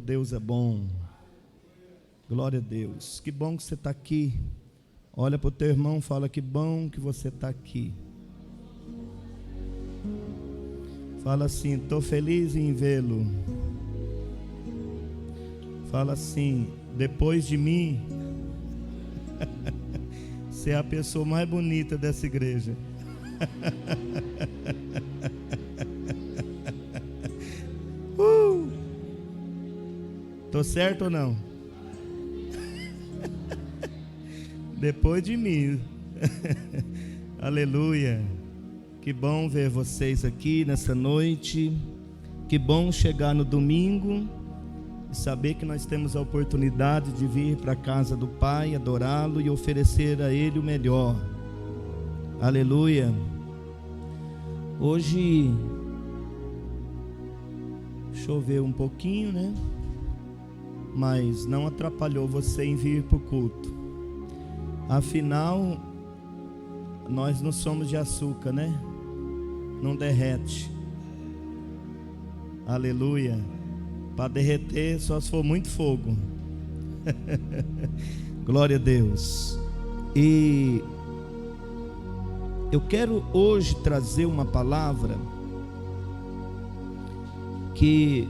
Deus é bom. Glória a Deus. Que bom que você está aqui. Olha para o teu irmão e fala: que bom que você está aqui. Fala assim: estou feliz em vê-lo. Fala assim: depois de mim, você é a pessoa mais bonita dessa igreja. Tô certo ou não? Depois de mim. Aleluia. Que bom ver vocês aqui nessa noite. Que bom chegar no domingo e saber que nós temos a oportunidade de vir para a casa do Pai, adorá-lo e oferecer a Ele o melhor. Aleluia. Hoje choveu um pouquinho, né? Mas não atrapalhou você em vir para o culto. Afinal, nós não somos de açúcar, né? Não derrete. Aleluia. Para derreter só se for muito fogo. Glória a Deus. E eu quero hoje trazer uma palavra que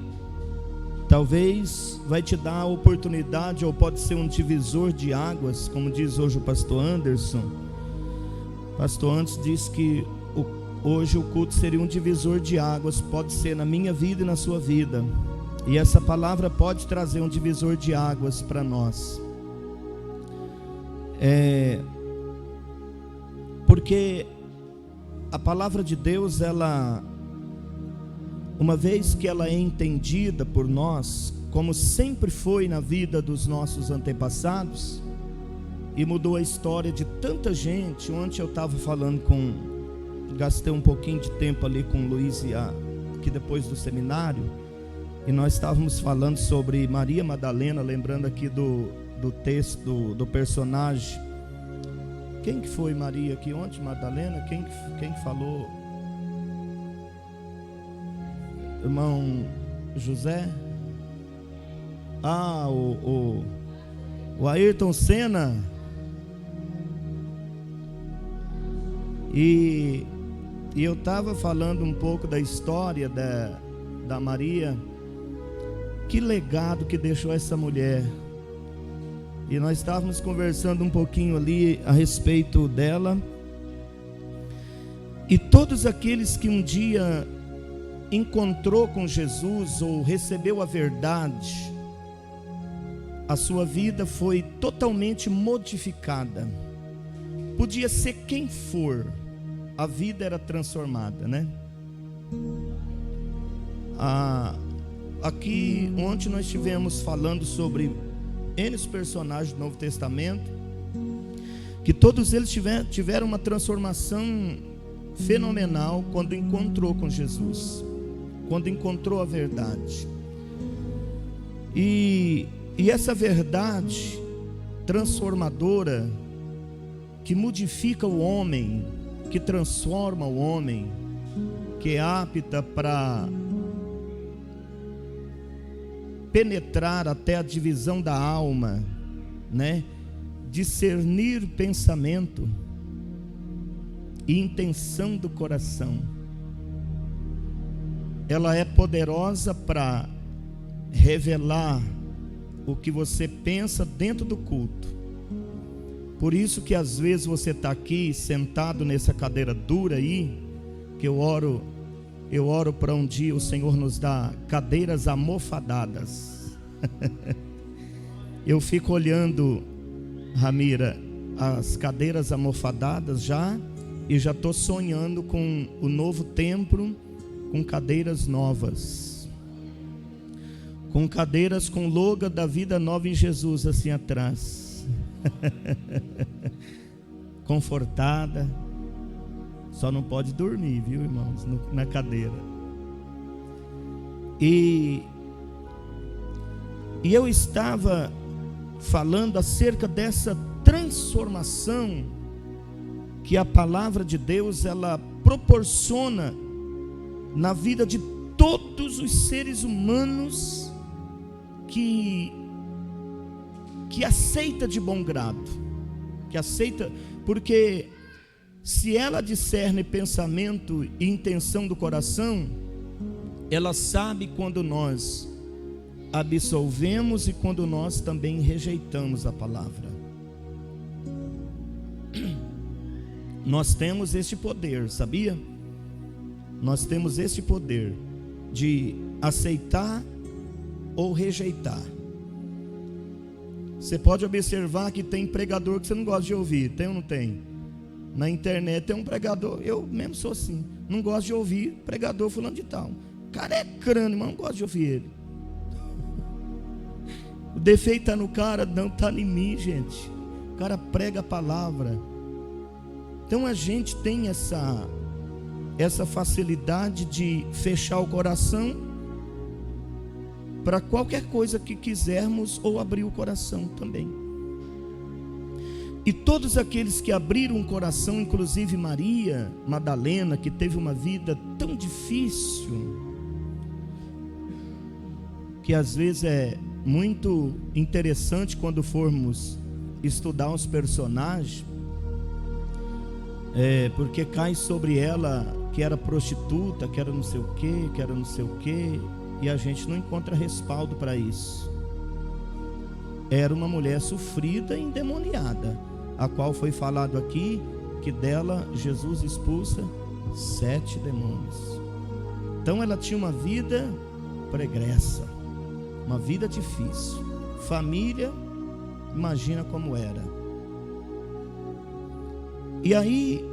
talvez vai te dar a oportunidade, ou pode ser um divisor de águas, como diz hoje o pastor Anderson. Pastor Anderson disse que hoje o culto seria um divisor de águas. Pode ser na minha vida e na sua vida. E essa palavra pode trazer um divisor de águas para nós. Porque a palavra de Deus, ela, uma vez que ela é entendida por nós, como sempre foi na vida dos nossos antepassados, e mudou a história de tanta gente. Ontem eu estava falando gastei um pouquinho de tempo ali com o Luiz, aqui depois do seminário, e nós estávamos falando sobre Maria Madalena, lembrando aqui do texto, do personagem. Quem que foi Maria aqui ontem? Madalena? Quem falou? Irmão José? O Ayrton Senna. E eu estava falando um pouco da história da Maria. Que legado que deixou essa mulher. E nós estávamos conversando um pouquinho ali a respeito dela. E todos aqueles que um dia encontrou com Jesus ou recebeu a verdade, a sua vida foi totalmente modificada. Podia ser quem for, a vida era transformada, né? Aqui ontem nós estivemos falando sobre N personagens do Novo Testamento, que todos eles tiveram uma transformação fenomenal quando encontrou com Jesus, quando encontrou a verdade. E essa verdade transformadora, que modifica o homem, que transforma o homem, que é apta para penetrar até a divisão da alma, né? Discernir pensamento e intenção do coração. Ela é poderosa para revelar o que você pensa dentro do culto. Por isso que às vezes você está aqui sentado nessa cadeira dura aí, que eu oro para um dia o Senhor nos dar cadeiras almofadadas. Eu fico olhando, Ramira, as cadeiras almofadadas já, e já estou sonhando com o novo templo, com cadeiras novas, com cadeiras com logo da vida nova em Jesus assim atrás. Confortada. Só não pode dormir, viu, irmãos, na cadeira. E eu estava falando acerca dessa transformação que a palavra de Deus ela proporciona na vida de todos os seres humanos que aceita de bom grado, que aceita, porque se ela discerne pensamento e intenção do coração, ela sabe quando nós absolvemos e quando nós também rejeitamos a palavra. Nós temos este poder, sabia? Nós temos este poder de aceitar ou rejeitar. Você pode observar que tem pregador que você não gosta de ouvir, tem ou não tem? Na internet tem um pregador, eu mesmo sou assim, não gosto de ouvir pregador fulano de tal. O cara é crânio, mas não gosto de ouvir ele. O defeito está no cara, não está em mim, gente. O cara prega a palavra. Então a gente tem essa facilidade de fechar o coração para qualquer coisa que quisermos, ou abrir o coração também. E todos aqueles que abriram o coração, inclusive Maria Madalena, que teve uma vida tão difícil, que às vezes é muito interessante quando formos estudar os personagens, porque cai sobre ela que era prostituta, que era não sei o que, que era não sei o que, e a gente não encontra respaldo para isso. Era uma mulher sofrida e endemoniada, a qual foi falado aqui que dela Jesus expulsa 7 demônios. Então ela tinha uma vida pregressa, uma vida difícil. Família, imagina como era. E aí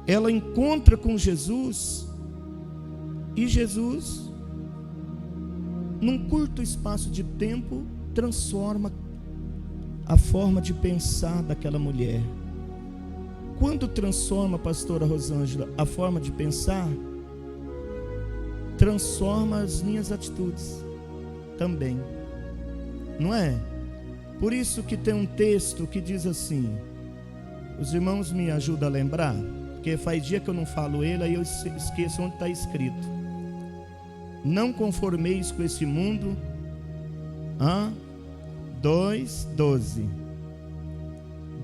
ela encontra com Jesus, e Jesus, num curto espaço de tempo, transforma a forma de pensar daquela mulher. Quando transforma, pastora Rosângela, a forma de pensar, transforma as minhas atitudes também, não é? Por isso que tem um texto que diz assim, os irmãos me ajudam a lembrar, porque faz dia que eu não falo ele, aí eu esqueço onde está escrito. Não conformeis com esse mundo. 2:12.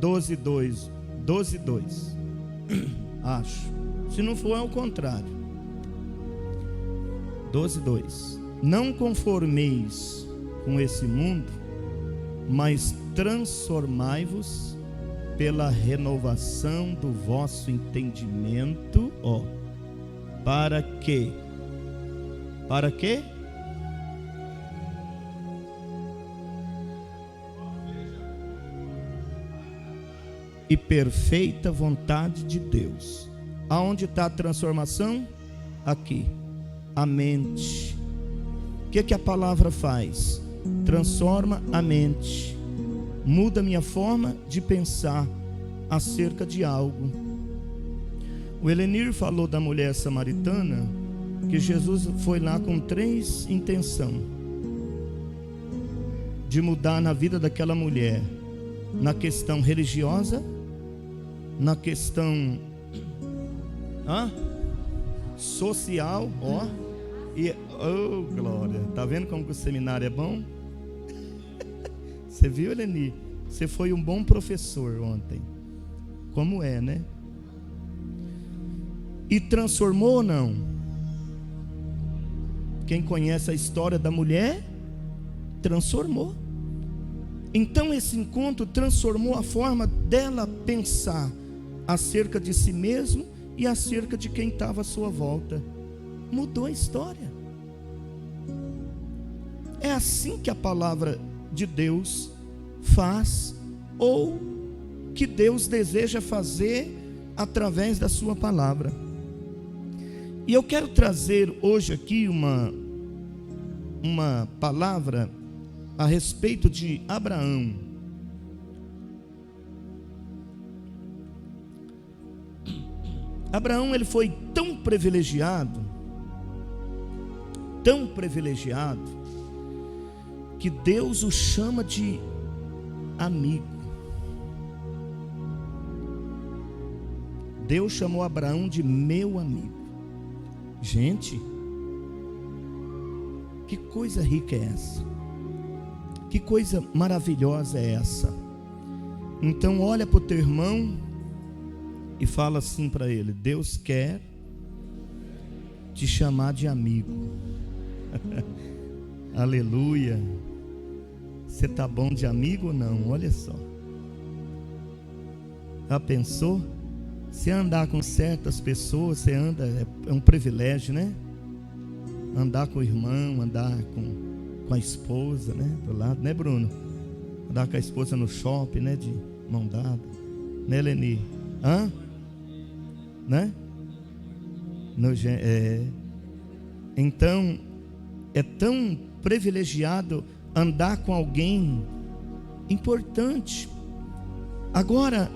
12:2. Acho. Se não for, é o contrário. 12:2. Não conformeis com esse mundo, mas transformai-vos pela renovação do vosso entendimento, para que? Para quê? E perfeita vontade de Deus. Aonde está a transformação? Aqui, a mente. O que a palavra faz? Transforma a mente, muda a minha forma de pensar acerca de algo. O Helenir falou da mulher samaritana, que Jesus foi lá com 3 intenções de mudar na vida daquela mulher, na questão religiosa, na questão social, e glória, tá vendo como que o seminário é bom? Você viu, Eleni? Você foi um bom professor ontem. Como é, né? E transformou ou não? Quem conhece a história da mulher, transformou. Então esse encontro transformou a forma dela pensar acerca de si mesmo e acerca de quem estava à sua volta. Mudou a história. É assim que a palavra de Deus faz, ou que Deus deseja fazer através da sua palavra. E eu quero trazer hoje aqui uma palavra a respeito de Abraão. Abraão, ele foi tão privilegiado, que Deus o chama de amigo. Deus chamou Abraão de meu amigo. Gente, que coisa rica é essa? Que coisa maravilhosa é essa? Então olha para o teu irmão e fala assim para ele: Deus quer te chamar de amigo. Aleluia. Você está bom de amigo ou não? Olha só. Já pensou? Se andar com certas pessoas, você anda, é um privilégio, né? Andar com o irmão, andar com a esposa, né? Do lado, né, Bruno? Andar com a esposa no shopping, né? De mão dada, né, Leni? Hã? Né? Então, é tão privilegiado andar com alguém importante. Agora,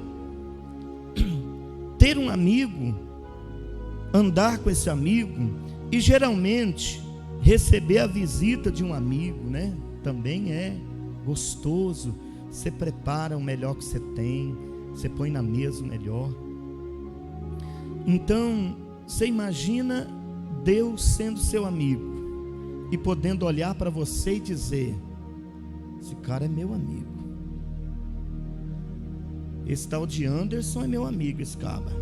ter um amigo, andar com esse amigo, e geralmente receber a visita de um amigo, né? Também é gostoso. Você prepara o melhor que você tem, você põe na mesa o melhor. Então, você imagina Deus sendo seu amigo e podendo olhar para você e dizer: esse cara é meu amigo. Esse tal de Anderson é meu amigo, esse cabra.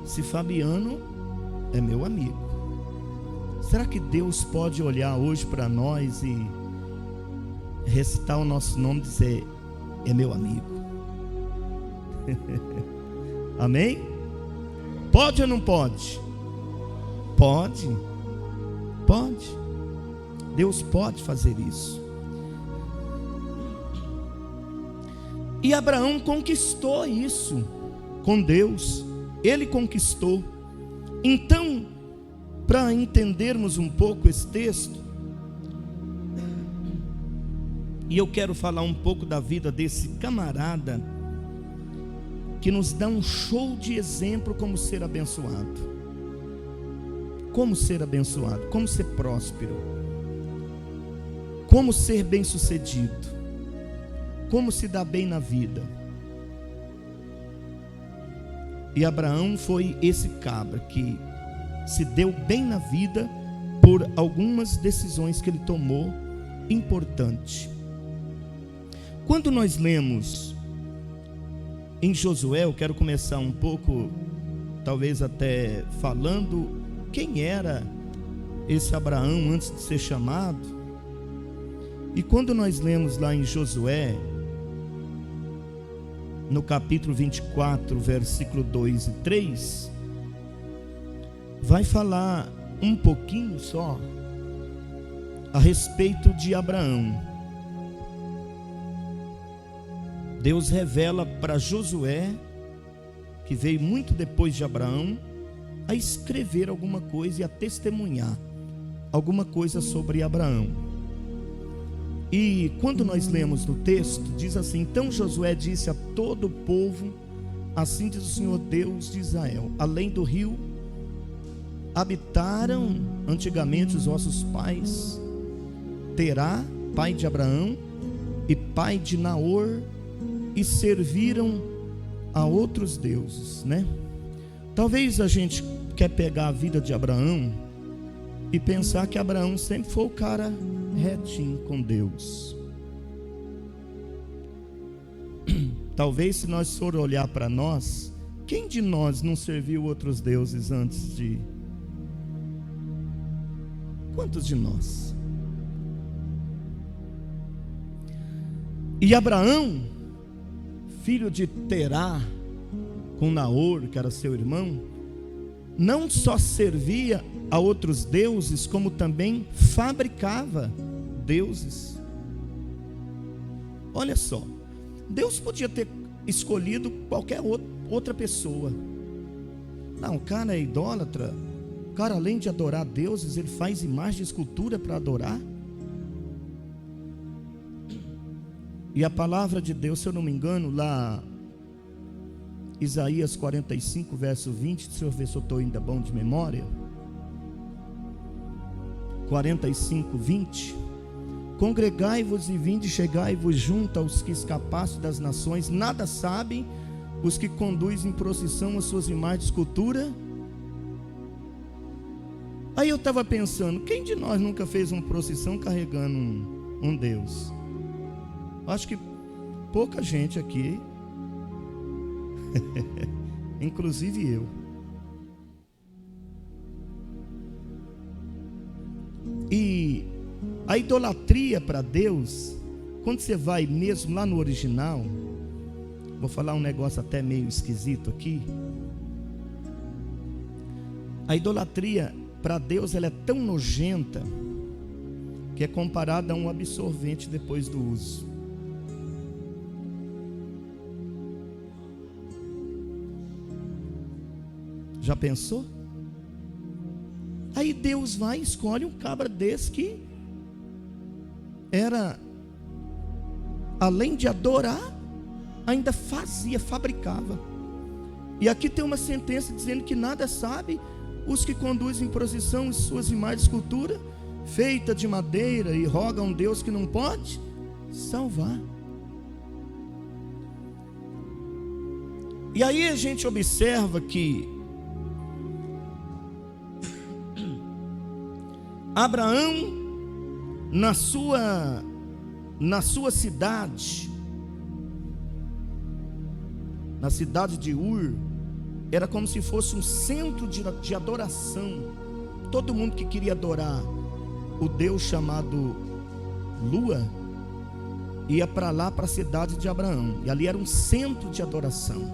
Esse Fabiano é meu amigo. Será que Deus pode olhar hoje para nós e recitar o nosso nome e dizer: é meu amigo? Amém? Pode ou não pode? Pode. Pode. Deus pode fazer isso. E Abraão conquistou isso com Deus. Ele conquistou. Então, para entendermos um pouco esse texto, e eu quero falar um pouco da vida desse camarada que nos dá um show de exemplo como ser abençoado. Como ser abençoado, como ser próspero, como ser bem-sucedido, como se dar bem na vida. E Abraão foi esse cabra que se deu bem na vida por algumas decisões que ele tomou importantes. Quando nós lemos em Josué, eu quero começar um pouco, talvez até falando quem era esse Abraão antes de ser chamado. E quando nós lemos lá em Josué, no capítulo 24, versículo 2 e 3, vai falar um pouquinho só a respeito de Abraão. Deus revela para Josué, que veio muito depois de Abraão, a escrever alguma coisa e a testemunhar alguma coisa sobre Abraão. E quando nós lemos no texto, diz assim: então Josué disse a todo o povo: assim diz o Senhor Deus de Israel, além do rio habitaram antigamente os vossos pais, Terá, pai de Abraão e pai de Naor, e serviram a outros deuses, né? Talvez a gente quer pegar a vida de Abraão e pensar que Abraão sempre foi o cara retinho com Deus. Talvez, se nós for olhar para nós, quem de nós não serviu outros deuses antes de... Quantos de nós? E Abraão, filho de Terá, com Naor, que era seu irmão, não só servia a outros deuses, como também fabricava deuses. Olha só, Deus podia ter escolhido qualquer outra pessoa. Não, o cara é idólatra. O cara, além de adorar deuses, ele faz imagem de escultura para adorar. E a palavra de Deus, se eu não me engano, lá Isaías 45, verso 20, deixa eu ver se eu estou ainda bom de memória. 45, 20: congregai-vos e vinde, chegai-vos junto aos que escapaste das nações. Nada sabem os que conduzem em procissão as suas imagens de escultura. Aí eu estava pensando, quem de nós nunca fez uma procissão carregando um Deus. Acho que pouca gente aqui, inclusive eu. E a idolatria para Deus, quando você vai mesmo lá no original, vou falar um negócio até meio esquisito aqui. A idolatria para Deus, ela é tão nojenta que é comparada a um absorvente depois do uso. Já pensou? Aí Deus vai e escolhe um cabra desse que era, além de adorar, ainda fazia, fabricava. E aqui tem uma sentença dizendo que nada sabe os que conduzem em procissão suas imagens de escultura, feita de madeira, e rogam a um Deus que não pode salvar. E aí a gente observa que Abraão, na sua cidade, na cidade de Ur, era como se fosse um centro de adoração. Todo mundo que queria adorar o Deus chamado Lua ia para lá, para a cidade de Abraão, e ali era um centro de adoração.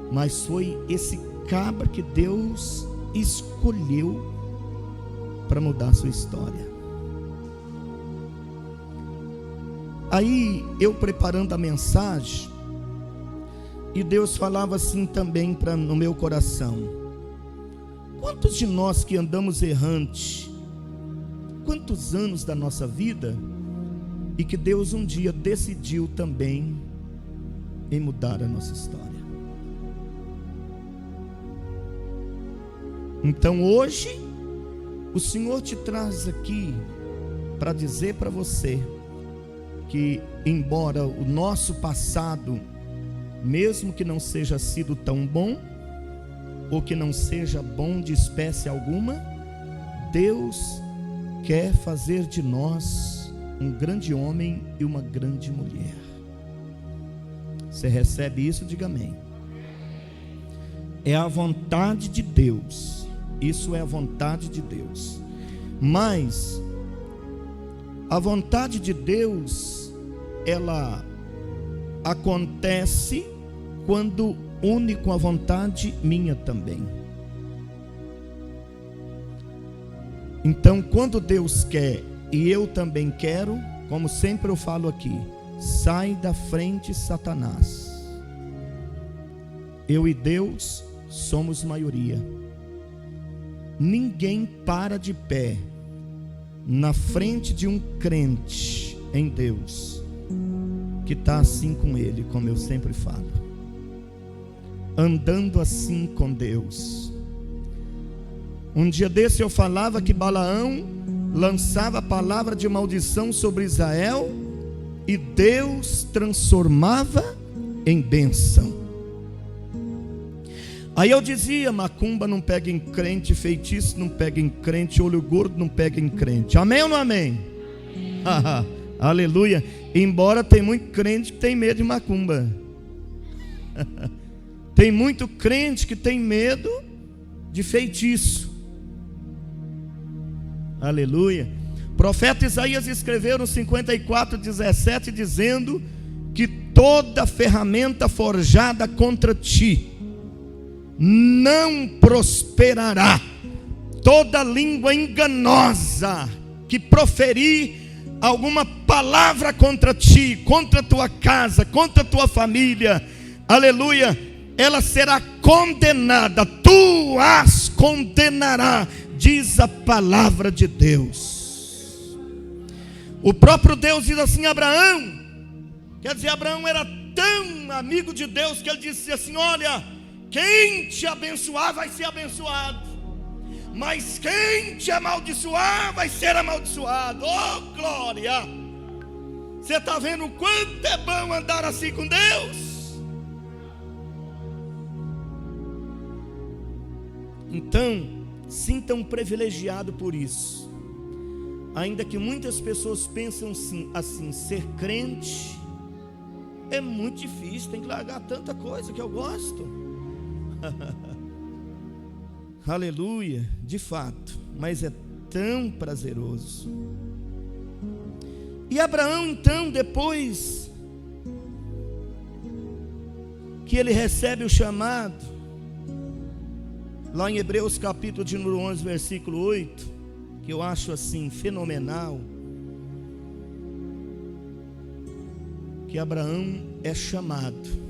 Mas foi esse cabra que Deus escolheu para mudar a sua história. Aí eu preparando a mensagem, e Deus falava assim também no meu coração: quantos de nós que andamos errante, quantos anos da nossa vida, e que Deus um dia decidiu também em mudar a nossa história. Então hoje o Senhor te traz aqui para dizer para você que, embora o nosso passado, mesmo que não seja sido tão bom, ou que não seja bom de espécie alguma, Deus quer fazer de nós um grande homem e uma grande mulher. Você recebe isso? Diga amém. É a vontade de Deus. Isso é a vontade de Deus. Mas a vontade de Deus, ela acontece quando une com a vontade minha também. Então, quando Deus quer e eu também quero, como sempre eu falo aqui, sai da frente, Satanás. Eu e Deus somos maioria. Ninguém para de pé na frente de um crente em Deus que está assim com Ele, como eu sempre falo, andando assim com Deus. Um dia desse eu falava que Balaão lançava a palavra de maldição sobre Israel e Deus transformava em bênção. Aí eu dizia: macumba não pega em crente, feitiço não pega em crente, olho gordo não pega em crente. Amém ou não amém? Aleluia. Embora tem muito crente que tem medo de macumba. Tem muito crente que tem medo de feitiço. Aleluia. O profeta Isaías escreveu no 54:17, dizendo que toda ferramenta forjada contra ti não prosperará. Toda língua enganosa que proferir alguma palavra contra ti, contra a tua casa, contra a tua família, aleluia, ela será condenada. Tu as condenará, diz a palavra de Deus. O próprio Deus diz assim a Abraão, quer dizer, Abraão era tão amigo de Deus que ele disse assim: olha, quem te abençoar vai ser abençoado, mas quem te amaldiçoar vai ser amaldiçoado. Oh glória! Você está vendo o quanto é bom andar assim com Deus? Então, sinta um privilegiado por isso. Ainda que muitas pessoas pensam assim, ser crente é muito difícil, tem que largar tanta coisa que eu gosto. Aleluia, de fato, mas é tão prazeroso. E Abraão, então, depois que ele recebe o chamado, lá em Hebreus capítulo de número 11, versículo 8, que eu acho assim fenomenal, que Abraão é chamado.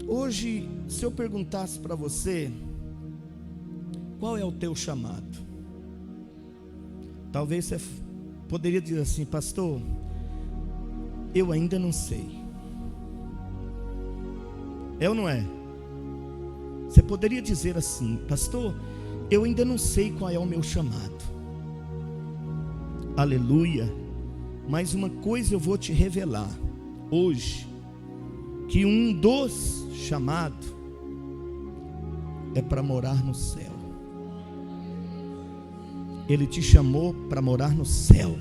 Hoje, se eu perguntasse para você, qual é o teu chamado? Talvez você poderia dizer assim: pastor, eu ainda não sei. É ou não é? Você poderia dizer assim: pastor, eu ainda não sei qual é o meu chamado. Aleluia. Mas uma coisa eu vou te revelar hoje, que um dos chamados é para morar no céu. Ele te chamou para morar no céu.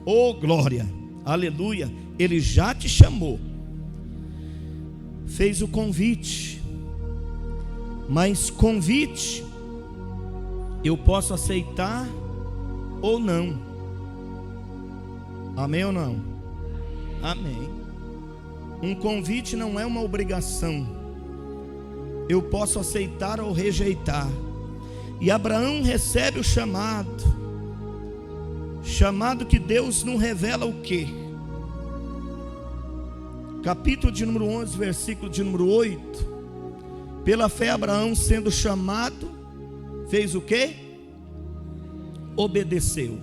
Oh glória, aleluia. Ele já te chamou, fez o convite. Mas convite eu posso aceitar ou não. Amém ou não? Amém. Um convite não é uma obrigação. Eu posso aceitar ou rejeitar. E Abraão recebe o chamado. Chamado que Deus não revela o quê? Capítulo de número 11, versículo de número 8. Pela fé Abraão, sendo chamado, fez o quê? Obedeceu.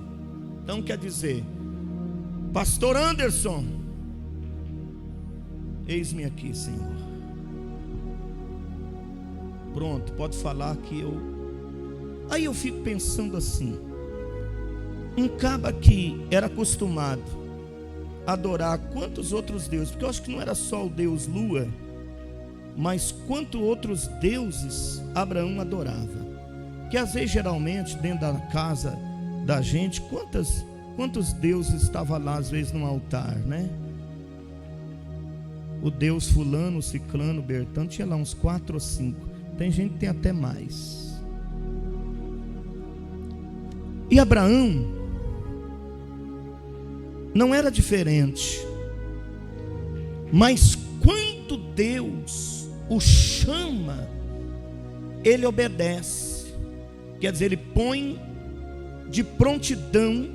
Então quer dizer, pastor Anderson, eis-me aqui, Senhor. Pronto, pode falar que eu... Aí eu fico pensando assim, um caba que era acostumado a adorar quantos outros deuses, porque eu acho que não era só o Deus Lua, mas quantos outros deuses Abraão adorava. Que às vezes, geralmente, dentro da casa da gente, quantos deuses estavam lá, às vezes, no altar, né? O Deus fulano, ciclano, bertano, tinha lá uns 4 ou 5. Tem gente que tem até mais. E Abraão não era diferente. Mas quando Deus o chama, ele obedece. Quer dizer, ele põe de prontidão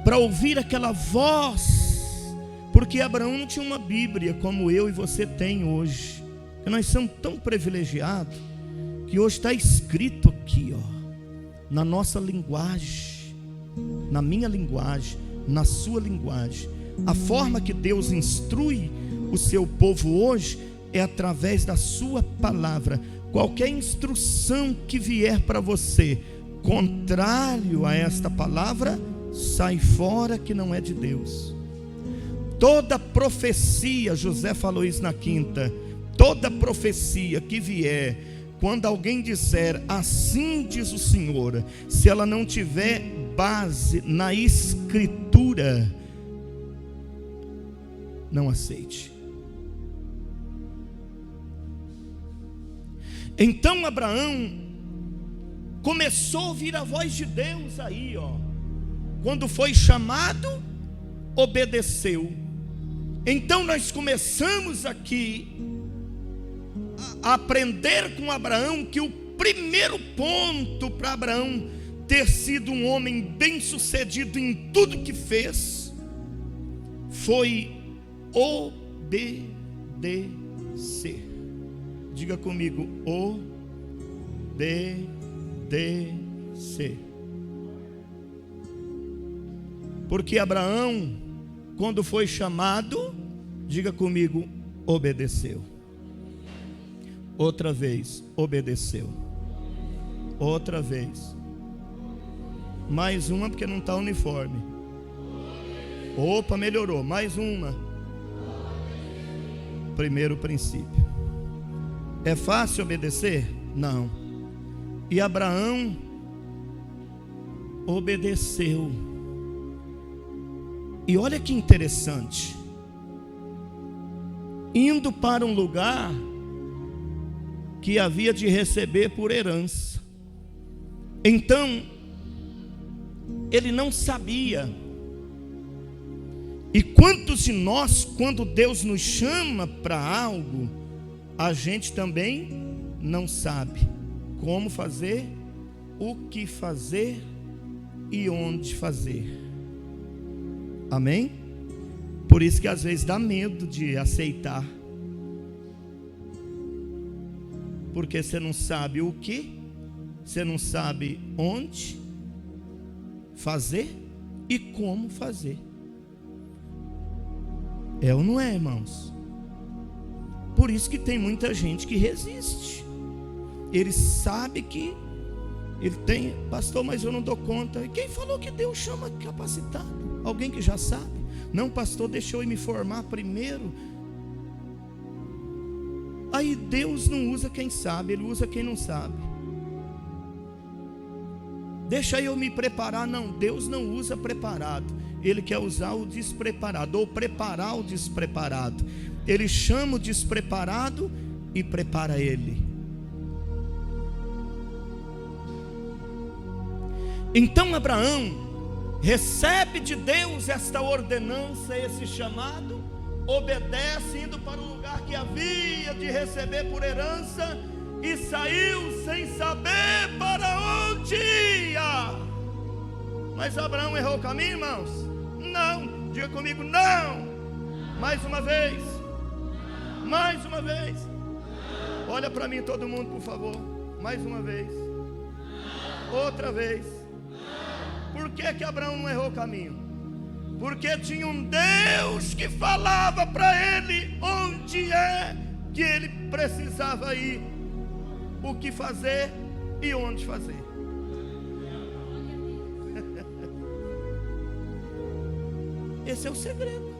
para ouvir aquela voz. Porque Abraão não tinha uma Bíblia como eu e você tem hoje. Porque nós somos tão privilegiados que hoje está escrito aqui, ó, na nossa linguagem, na minha linguagem, na sua linguagem. A forma que Deus instrui o seu povo hoje é através da sua palavra. Qualquer instrução que vier para você contrário a esta palavra, sai fora, que não é de Deus. Toda profecia, José falou isso na quinta, toda profecia que vier, quando alguém disser assim diz o Senhor, se ela não tiver base na escritura, não aceite. Então Abraão começou a ouvir a voz de Deus aí, ó. Quando foi chamado, obedeceu. Então nós começamos aqui a aprender com Abraão que o primeiro ponto para Abraão ter sido um homem bem sucedido em tudo que fez foi obedecer. Diga comigo, obedecer. Porque Abraão, quando foi chamado, diga comigo, obedeceu. Outra vez, obedeceu. Outra vez. Mais uma, porque não está uniforme. Opa, melhorou. Mais uma. Primeiro princípio. É fácil obedecer? Não. E Abraão obedeceu. E olha que interessante, indo para um lugar que havia de receber por herança. Então, ele não sabia. E quantos de nós, quando Deus nos chama para algo, a gente também não sabe como fazer, o que fazer e onde fazer. Amém? Por isso que às vezes dá medo de aceitar, porque você não sabe o que, você não sabe onde fazer e como fazer. É ou não é, irmãos? Por isso que tem muita gente que resiste. Ele sabe que ele tem, pastor, mas eu não dou conta. E quem falou que Deus chama capacitado? Alguém que já sabe? Não, pastor, deixa eu ir me formar primeiro. Aí Deus não usa quem sabe, Ele usa quem não sabe. Deixa eu me preparar. Não, Deus não usa preparado, Ele quer usar o despreparado, ou preparar o despreparado. Ele chama o despreparado e prepara ele. Então Abraão recebe de Deus esta ordenança, esse chamado, obedece, indo para o lugar que havia de receber por herança, e saiu sem saber para onde ia. Mas Abraão errou o caminho, irmãos? Não. Diga comigo, não. Mais uma vez. Mais uma vez. Olha para mim todo mundo, por favor. Mais uma vez. Outra vez. Por que Abraão não errou o caminho? Porque tinha um Deus que falava para ele onde é que ele precisava ir, o que fazer e onde fazer. Esse é o segredo,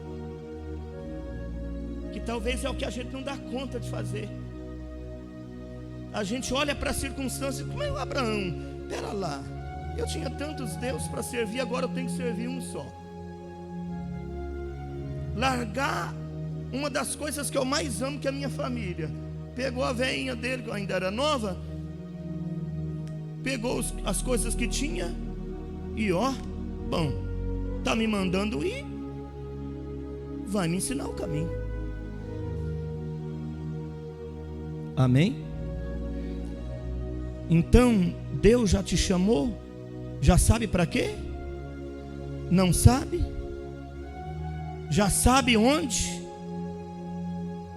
que talvez é o que a gente não dá conta de fazer. A gente olha para as circunstâncias, como é o Abraão? Pera lá, eu tinha tantos deuses para servir, agora eu tenho que servir um só. Largar uma das coisas que eu mais amo, que é a minha família. Pegou a veinha dele, que ainda era nova, pegou as coisas que tinha e bom, está me mandando ir, vai me ensinar o caminho. Amém? Então Deus já te chamou, já sabe para quê? Não sabe? Já sabe onde?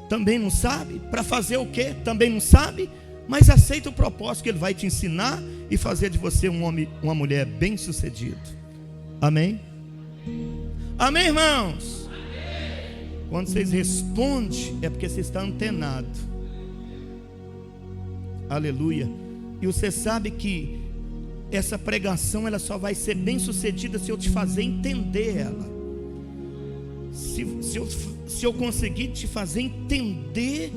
Também não sabe? Para fazer o quê? Também não sabe? Mas aceita o propósito que Ele vai te ensinar e fazer de você um homem, uma mulher bem-sucedido. Amém? Amém, irmãos? Amém. Quando vocês respondem, é porque você está antenado. Aleluia. E você sabe que essa pregação, ela só vai ser bem-sucedida se eu te fazer entender ela. Se eu conseguir te fazer entender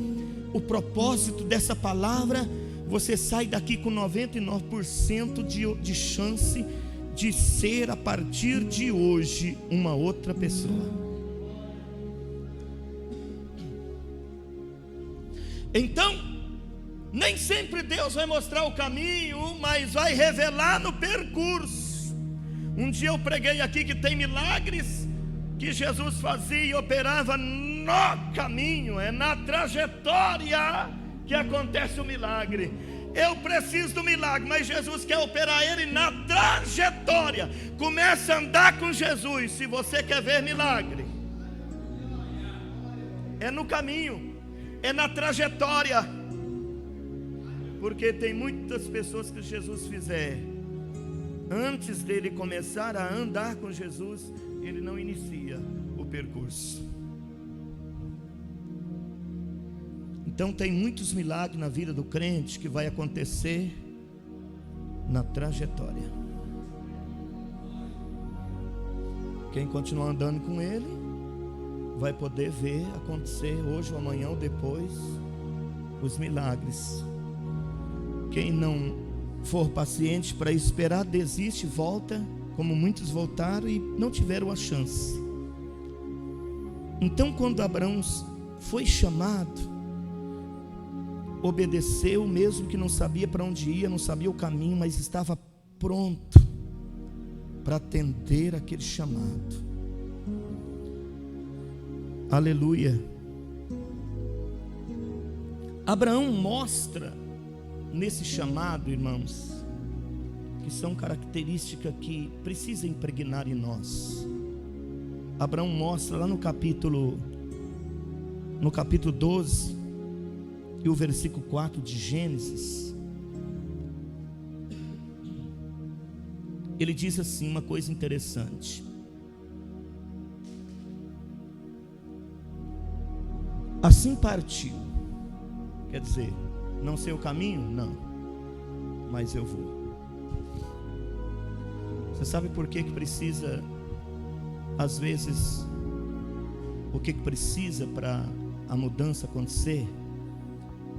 o propósito dessa palavra, você sai daqui com 99% de chance de ser, a partir de hoje, uma outra pessoa. Então, nem sempre Deus vai mostrar o caminho, mas vai revelar no percurso. Um dia eu preguei aqui que tem milagres que Jesus fazia e operava no caminho, é na trajetória que acontece o milagre. Eu preciso do milagre, mas Jesus quer operar ele na trajetória. Comece a andar com Jesus se você quer ver milagre. É no caminho, é na trajetória. Porque tem muitas pessoas que Jesus fizer, antes dele começar a andar com Jesus, ele não inicia o percurso. Então tem muitos milagres na vida do crente que vai acontecer na trajetória. Quem continuar andando com ele vai poder ver acontecer hoje ou amanhã ou depois os milagres. Quem não for paciente para esperar, desiste, volta, como muitos voltaram e não tiveram a chance. Então, quando Abraão foi chamado, obedeceu, mesmo que não sabia para onde ia, não sabia o caminho, mas estava pronto para atender aquele chamado. Aleluia. Abraão mostra nesse chamado, irmãos, que são características que precisam impregnar em nós. Abraão mostra lá no capítulo 12 e o versículo 4 de Gênesis. Ele diz assim uma coisa interessante: assim partiu. Quer dizer, não sei o caminho? Não, mas eu vou. Você sabe por que precisa, às vezes, o que precisa para a mudança acontecer?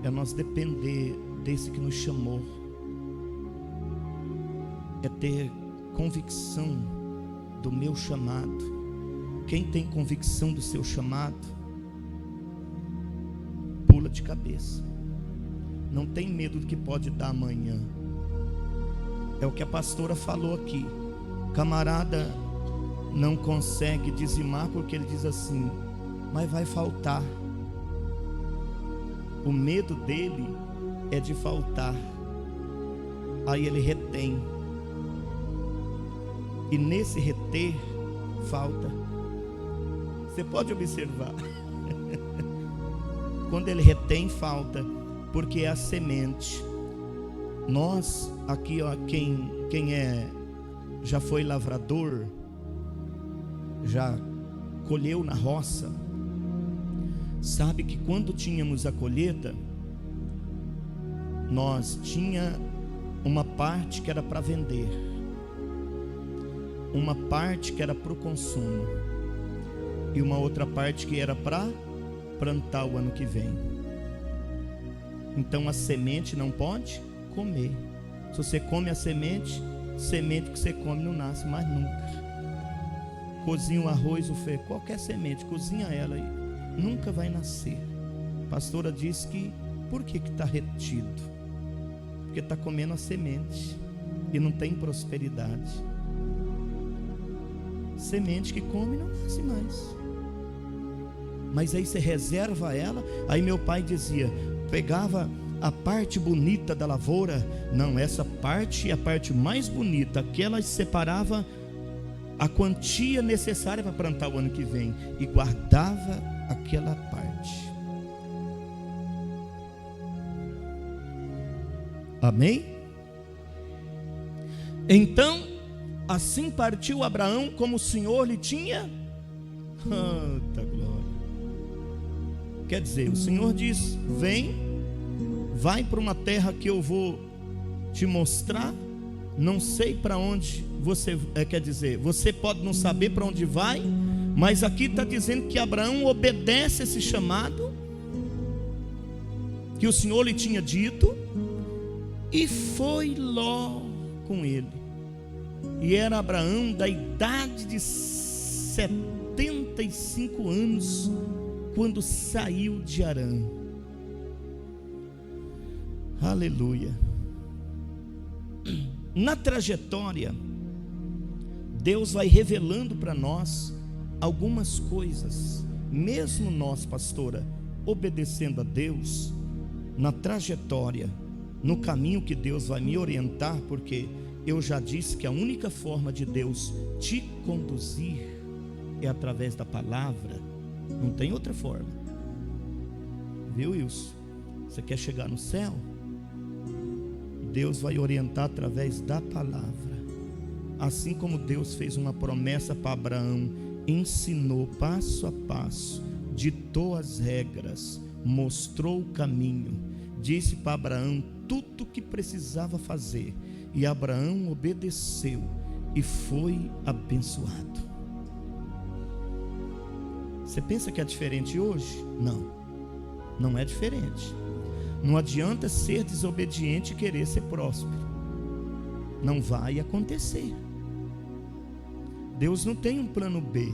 É nós depender desse que nos chamou, é ter convicção do meu chamado. Quem tem convicção do seu chamado, pula de cabeça, não tem medo do que pode dar amanhã. É o que a pastora falou aqui. Camarada não consegue dizimar porque ele diz assim: mas vai faltar. O medo dele é de faltar. Aí ele retém, e nesse reter falta. Você pode observar. Quando ele retém, falta, porque é a semente. Nós aqui, ó, quem já foi lavrador, já colheu na roça, sabe que quando tínhamos a colheita, nós tinha uma parte que era para vender, uma parte que era para o consumo, e uma outra parte que era para plantar o ano que vem. Então a semente não pode comer. Se você come a semente que você come não nasce mais nunca. Cozinha o arroz, o feijão, qualquer semente, cozinha ela e nunca vai nascer. A pastora disse que, por que está retido? Porque está comendo a semente e não tem prosperidade. Semente que come não nasce mais. Mas aí você reserva ela. Aí meu pai dizia, pegava a parte bonita da lavoura. Não, essa parte é a parte mais bonita, aquela separava a quantia necessária para plantar o ano que vem e guardava aquela parte. Amém? Então, assim partiu Abraão como o Senhor lhe tinha. Santa glória. Quer dizer, o Senhor diz: vem, vai para uma terra que eu vou te mostrar. Não sei para onde você quer dizer, você pode não saber para onde vai, mas aqui está dizendo que Abraão obedece esse chamado que o Senhor lhe tinha dito, e foi Ló com ele. E era Abraão da idade de 75 anos quando saiu de Harã. Aleluia. Na trajetória, Deus vai revelando para nós algumas coisas. Mesmo nós, pastora, obedecendo a Deus, na trajetória, no caminho que Deus vai me orientar, porque eu já disse que a única forma de Deus te conduzir é através da palavra. Não tem outra forma. Viu, Wilson? Você quer chegar no céu? Deus vai orientar através da palavra. Assim como Deus fez uma promessa para Abraão, ensinou passo a passo, ditou as regras, mostrou o caminho, disse para Abraão tudo o que precisava fazer, e Abraão obedeceu e foi abençoado. Você pensa que é diferente hoje? Não, não é diferente. Não adianta ser desobediente e querer ser próspero. não vai acontecer. Deus não tem um plano B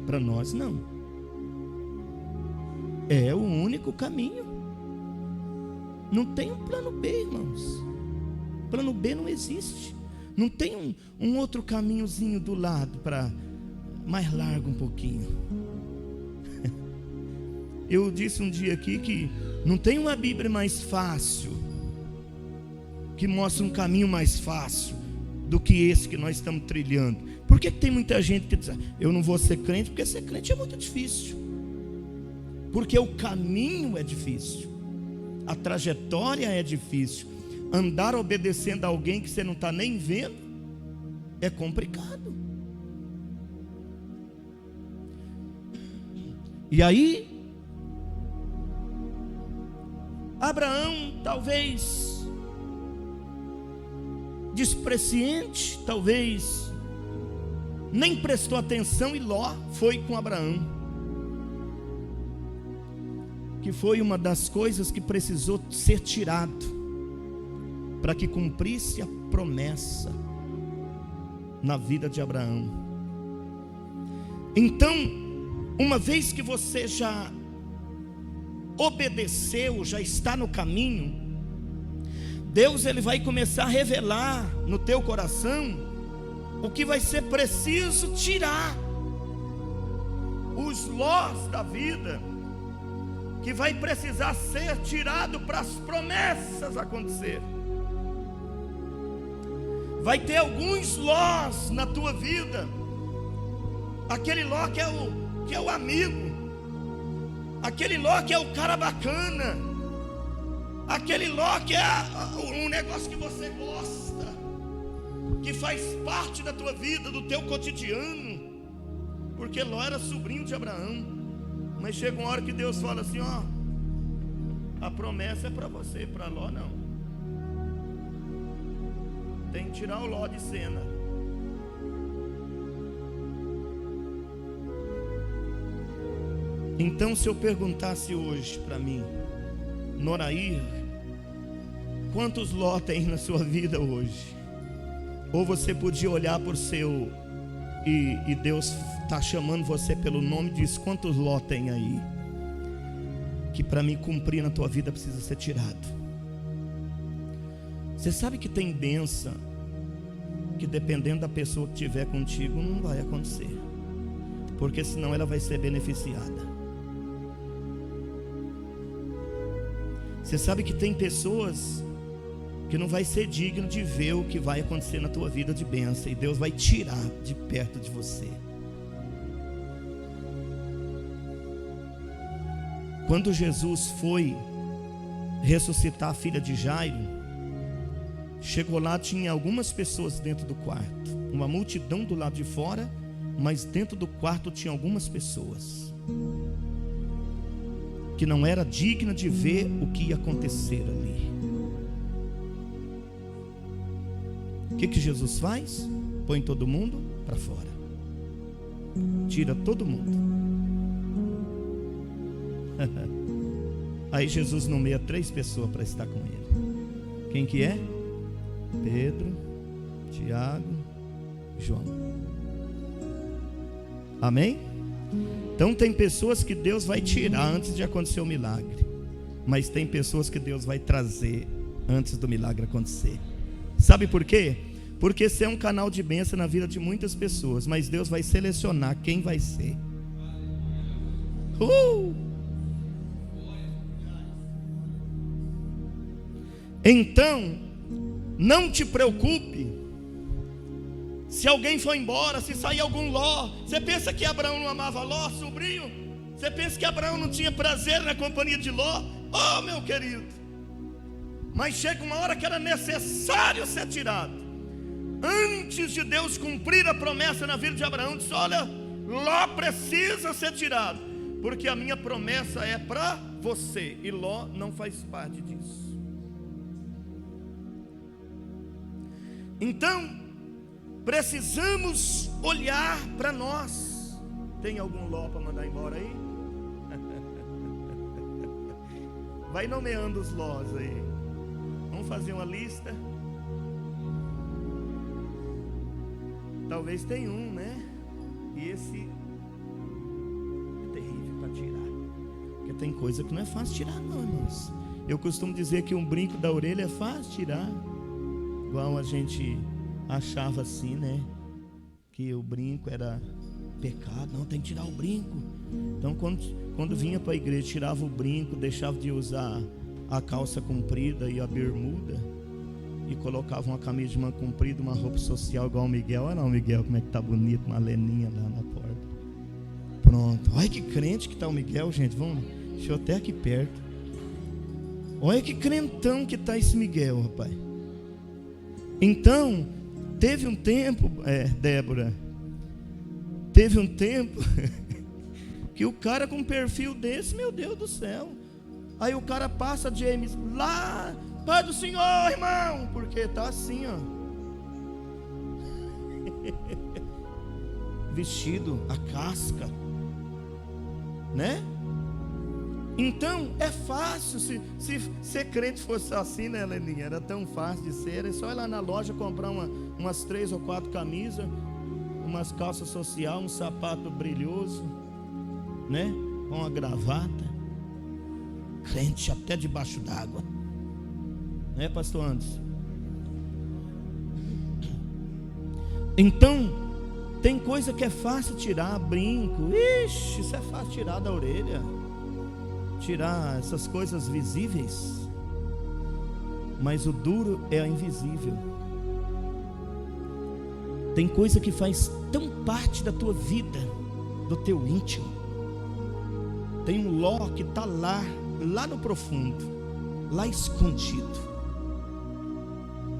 para nós, não. É o único caminho. Não tem um plano B, irmãos. Plano B não existe. Não tem um outro caminhozinho do lado para mais largo um pouquinho. Eu disse um dia aqui que não tem uma Bíblia mais fácil, que mostra um caminho mais fácil do que esse que nós estamos trilhando. Por que tem muita gente que diz: eu não vou ser crente? Porque ser crente é muito difícil. Porque o caminho é difícil, a trajetória é difícil. Andar obedecendo a alguém que você não está nem vendo é complicado. E aí, Abraão, talvez despreciante, talvez nem prestou atenção, e Ló foi com Abraão, que foi uma das coisas que precisou ser tirado para que cumprisse a promessa na vida de Abraão. Então, uma vez que você já obedeceu, já está no caminho, Deus ele vai começar a revelar no teu coração o que vai ser preciso tirar, os lós da vida que vai precisar ser tirado para as promessas acontecerem. Vai ter alguns lós na tua vida, aquele ló que é o amigo, aquele ló que é o cara bacana, aquele ló que é um negócio que você gosta, que faz parte da tua vida, do teu cotidiano, porque Ló era sobrinho de Abraão. Mas chega uma hora que Deus fala assim: ó, a promessa é para você, para Ló não. Tem que tirar o Ló de cena. Então, se eu perguntasse hoje para mim, Norair, quantos Ló tem na sua vida hoje? Ou você podia olhar por seu e Deus está chamando você pelo nome e diz: quantos Ló tem aí que para mim cumprir na tua vida precisa ser tirado? Você sabe que tem bênção que dependendo da pessoa que estiver contigo não vai acontecer, porque senão ela vai ser beneficiada. Você sabe que tem pessoas que não vai ser digno de ver o que vai acontecer na tua vida de bênção, e Deus vai tirar de perto de você. Quando Jesus foi ressuscitar a filha de Jairo, chegou lá, tinha algumas pessoas dentro do quarto, uma multidão do lado de fora, mas dentro do quarto tinha algumas pessoas que não era digna de ver o que ia acontecer ali. O que Jesus faz? Põe todo mundo para fora, tira todo mundo. Aí Jesus nomeia 3 pessoas para estar com ele. Quem que é? Pedro, Tiago, João. Amém? Então tem pessoas que Deus vai tirar antes de acontecer o milagre, mas tem pessoas que Deus vai trazer antes do milagre acontecer. Sabe por quê? Porque você é um canal de bênção na vida de muitas pessoas, mas Deus vai selecionar quem vai ser. Então, não te preocupe se alguém for embora, se sair algum Ló. Você pensa que Abraão não amava Ló, sobrinho? Você pensa que Abraão não tinha prazer na companhia de Ló? Oh, meu querido! Mas chega uma hora que era necessário ser tirado. Antes de Deus cumprir a promessa na vida de Abraão, disse: olha, Ló precisa ser tirado, porque a minha promessa é para você, e Ló não faz parte disso. Então, precisamos olhar para nós. Tem algum Ló para mandar embora aí? Vai nomeando os Lós aí. Vamos fazer uma lista. talvez tenha um, né? E esse é terrível para tirar. Porque tem coisa que não é fácil tirar não, irmãos. Eu costumo dizer que um brinco da orelha é fácil tirar. Igual a gente achava assim, né? Que o brinco era pecado. Não, tem que tirar o brinco. Então quando vinha para a igreja, tirava o brinco, deixava de usar a calça comprida e a bermuda, e colocava uma camisa de manga comprida, uma roupa social igual o Miguel. Olha lá o Miguel, como é que tá bonito, uma leninha lá na porta. Pronto, olha que crente que tá o Miguel, gente. Vamos, deixa eu até aqui perto. Olha que crentão que tá esse Miguel, rapaz. Então, teve um tempo, Débora, teve um tempo que o cara com um perfil desse, meu Deus do céu. Aí o cara passa, James, lá, Pai do Senhor, irmão, porque tá assim, ó. Vestido, a casca, né? Então, é fácil, se ser crente fosse assim, né, Leninha? Era tão fácil de ser, é só ir lá na loja comprar umas 3 ou 4 camisas, umas calças social, um sapato brilhoso, né? Com uma gravata. Crente até debaixo d'água, né, pastor Anderson? Então, tem coisa que é fácil tirar, brinco, ixi, isso é fácil tirar da orelha, tirar essas coisas visíveis, mas o duro é a invisível. Tem coisa que faz tão parte da tua vida, do teu íntimo. Tem um ló que está lá no profundo, lá escondido,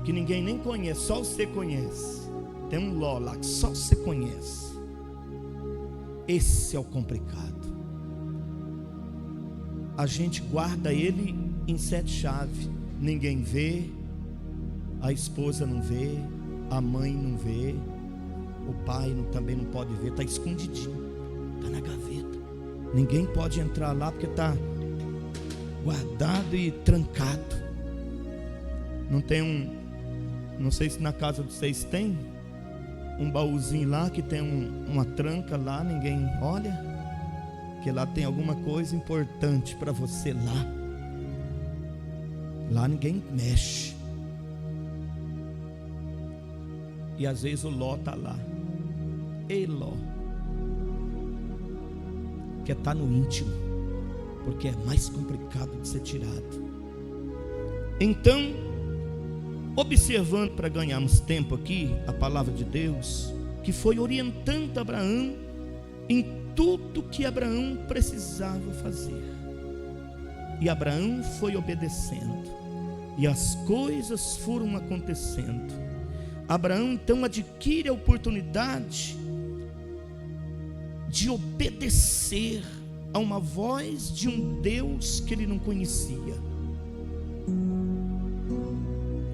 que ninguém nem conhece, só você conhece. Tem um ló lá que só você conhece. Esse é o complicado. A gente guarda ele em 7 chaves. Ninguém vê, a esposa não vê, a mãe não vê, o pai também não pode ver. Está escondidinho, está na gaveta. Ninguém pode entrar lá porque está guardado e trancado. Não tem não sei se na casa de vocês tem um baúzinho lá que tem uma tranca lá, ninguém olha, que lá tem alguma coisa importante para você lá ninguém mexe. E às vezes o Ló está lá. Ei, Ló, que está no íntimo, porque é mais complicado de ser tirado. Então, observando, para ganharmos tempo aqui, a palavra de Deus, que foi orientando Abraão em tudo que Abraão precisava fazer. E Abraão foi obedecendo, e as coisas foram acontecendo. Abraão então adquire a oportunidade de obedecer a uma voz de um Deus que ele não conhecia.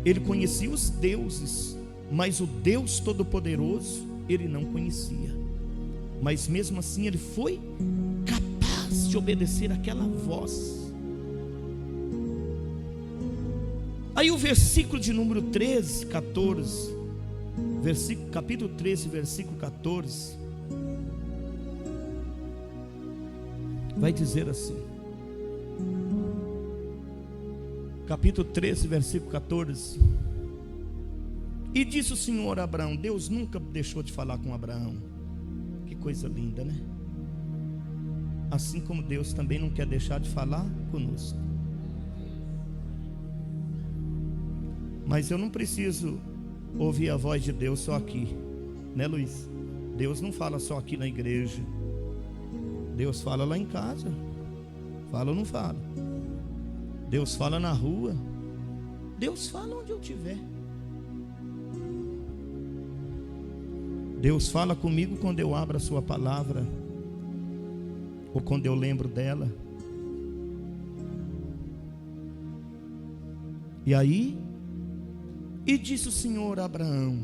Ele conhecia os deuses, mas o Deus Todo-Poderoso ele não conhecia. Mas mesmo assim ele foi capaz de obedecer aquela voz. Aí o versículo de número 13, 14, capítulo 13, versículo 14, vai dizer assim. Capítulo 13, versículo 14. E disse o Senhor a Abraão, Deus nunca deixou de falar com Abraão. Que coisa linda, né? Assim como Deus também não quer deixar de falar conosco. Mas eu não preciso ouvir a voz de Deus só aqui, né, Luiz? Deus não fala só aqui na igreja. Deus fala lá em casa. Fala ou não fala? Deus fala na rua. Deus fala onde eu estiver. Deus fala comigo quando eu abro a sua palavra, ou quando eu lembro dela. E aí, e disse o Senhor a Abraão,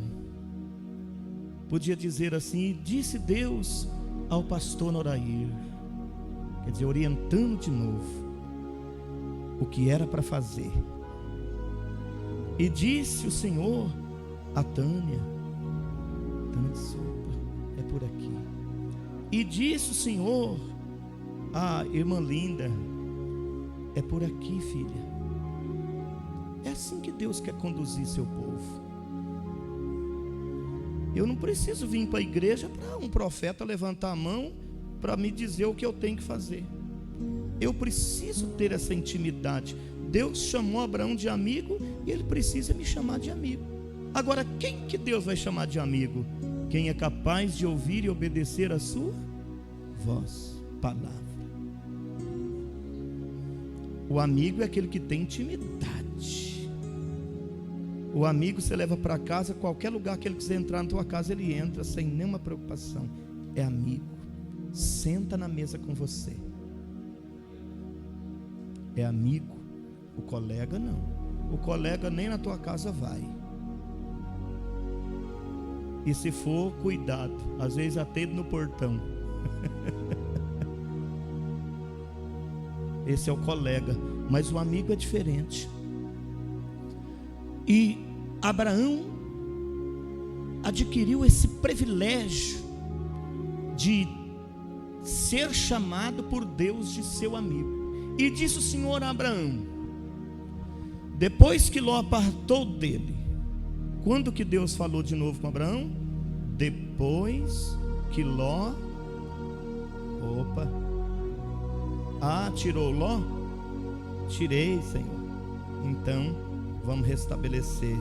podia dizer assim, disse Deus ao pastor Norair, quer dizer, orientando de novo o que era para fazer. E disse o Senhor a Tânia Ana disse: opa, é por aqui. E disse o Senhor: ah, irmã linda, é por aqui, filha. É assim que Deus quer conduzir seu povo. Eu não preciso vir para a igreja para um profeta levantar a mão para me dizer o que eu tenho que fazer. Eu preciso ter essa intimidade. Deus chamou Abraão de amigo e ele precisa me chamar de amigo. Agora, quem que Deus vai chamar de amigo? Quem é capaz de ouvir e obedecer a sua voz, palavra. O amigo é aquele que tem intimidade. O amigo você leva para casa, qualquer lugar que ele quiser entrar na tua casa, ele entra sem nenhuma preocupação. É amigo. Senta na mesa com você. É amigo. O colega não. O colega nem na tua casa vai. E se for, cuidado. Às vezes atende no portão. Esse é o colega. Mas o amigo é diferente. E Abraão adquiriu esse privilégio de ser chamado por Deus de seu amigo. E disse o Senhor a Abraão, depois que Ló apartou dele. Quando que Deus falou de novo com Abraão? Depois que Ló, tirou Ló? Tirei, Senhor. Então vamos restabelecer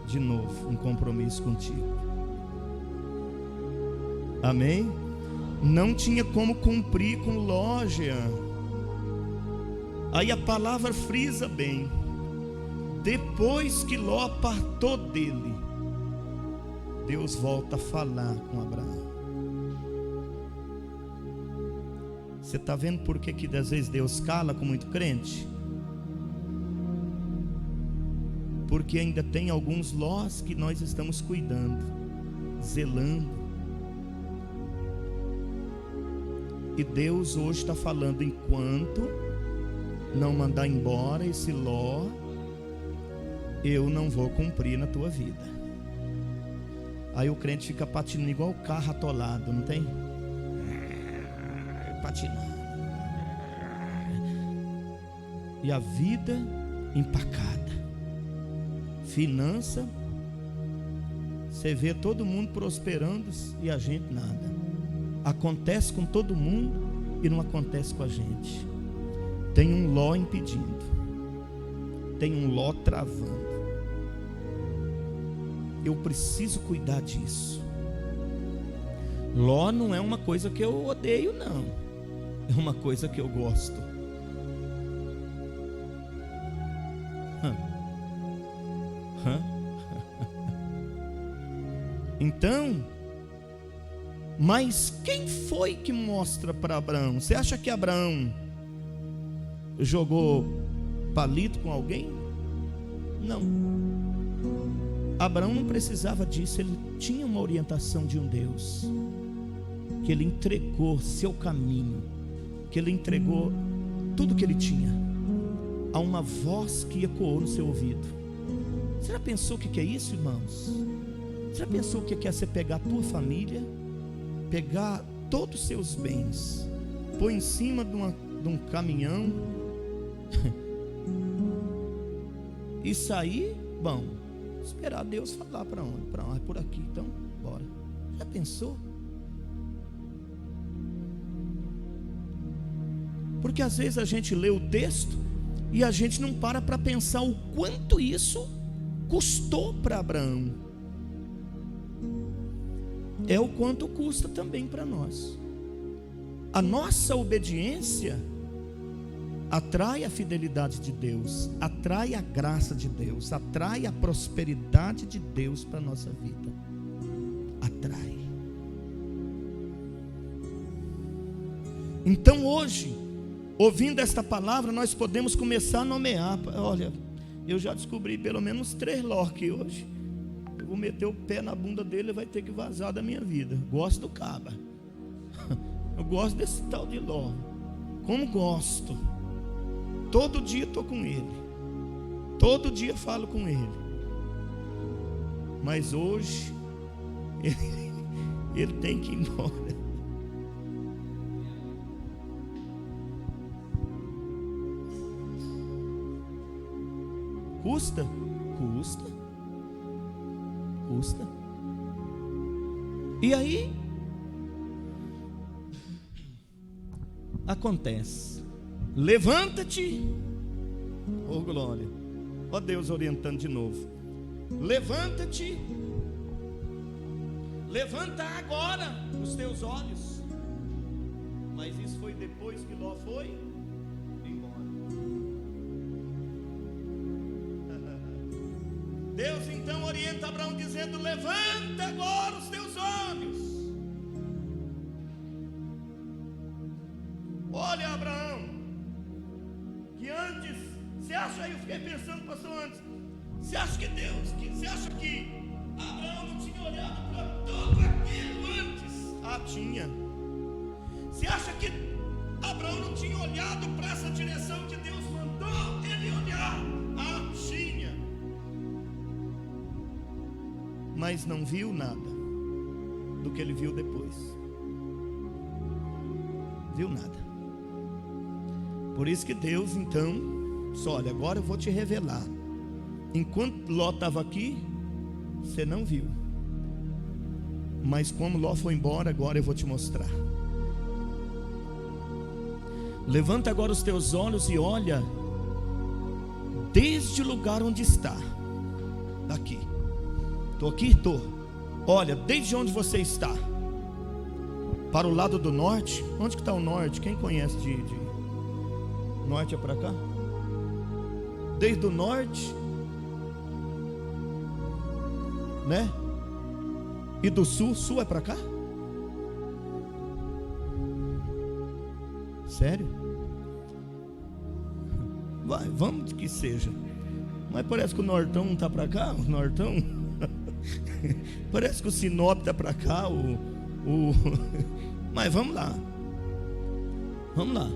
de novo um compromisso contigo. Amém? Não tinha como cumprir com Ló, Jean. Aí a palavra frisa bem. Depois que Ló apartou dele, Deus volta a falar com Abraão. Você está vendo por que às vezes Deus cala com muito crente? Porque ainda tem alguns Lós que nós estamos cuidando, zelando. E Deus hoje está falando: enquanto não mandar embora esse Ló, eu não vou cumprir na tua vida. Aí o crente fica patinando igual o carro atolado, não tem? Patinando. E a vida empacada. Finança, você vê todo mundo prosperando e a gente nada. Acontece com todo mundo e não acontece com a gente. Tem um Ló impedindo, tem um Ló travando. Eu preciso cuidar disso. Ló não é uma coisa que eu odeio, não. É uma coisa que eu gosto. Então, mas quem foi que mostra para Abraão? Você acha que Abraão jogou palito com alguém? Não. Abraão não precisava disso. Ele tinha uma orientação de um Deus, que ele entregou seu caminho, que ele entregou tudo que ele tinha a uma voz que ecoou no seu ouvido. Você já pensou o que é isso, irmãos? Você já pensou o que é você pegar a tua família, pegar todos os seus bens, pôr em cima de um caminhão e sair? Bom, esperar Deus falar para onde? Para onde? Por aqui, então bora. Já pensou? Porque às vezes a gente lê o texto e a gente não para pensar o quanto isso custou para Abraão. É o quanto custa também para nós. A nossa obediência atrai a fidelidade de Deus, atrai a graça de Deus, atrai a prosperidade de Deus para a nossa vida. Atrai. Então hoje, ouvindo esta palavra, nós podemos começar a nomear. Olha, eu já descobri pelo menos 3 Ló aqui hoje. Eu vou meter o pé na bunda dele e vai ter que vazar da minha vida. Gosto do caba. Eu gosto desse tal de Ló. Como gosto. Todo dia estou com ele. Todo dia falo com ele. Mas hoje ele tem que ir embora. Custa? Custa. Custa. E aí acontece. Levanta-te. Oh glória. Ó Deus orientando de novo. Levanta-te. Levanta agora os teus olhos. Mas isso foi depois que Ló foi embora. Deus então orienta Abraão dizendo: levanta agora os teus olhos. Olha, Abraão, que antes, você acha, eu fiquei pensando, pastor, antes, você acha que Abraão não tinha olhado para tudo aquilo antes? Ah, tinha. Você acha que Abraão não tinha olhado para essa direção que Deus mandou ele olhar? Ah, tinha. Mas não viu nada do que ele viu depois. Viu nada. Por isso que Deus então disse: olha, agora eu vou te revelar. Enquanto Ló estava aqui, você não viu. Mas como Ló foi embora, agora eu vou te mostrar. Levanta agora os teus olhos e olha desde o lugar onde está. Daqui. Estou aqui? Estou. Olha, desde onde você está, para o lado do norte. Onde que está o norte? Quem conhece de norte é para cá? Desde o norte, né? E do sul, sul é para cá? Sério? Vai, vamos que seja. Mas parece que o nortão não está para cá. O nortão parece que o Sinop está para cá. Mas vamos lá. Vamos lá.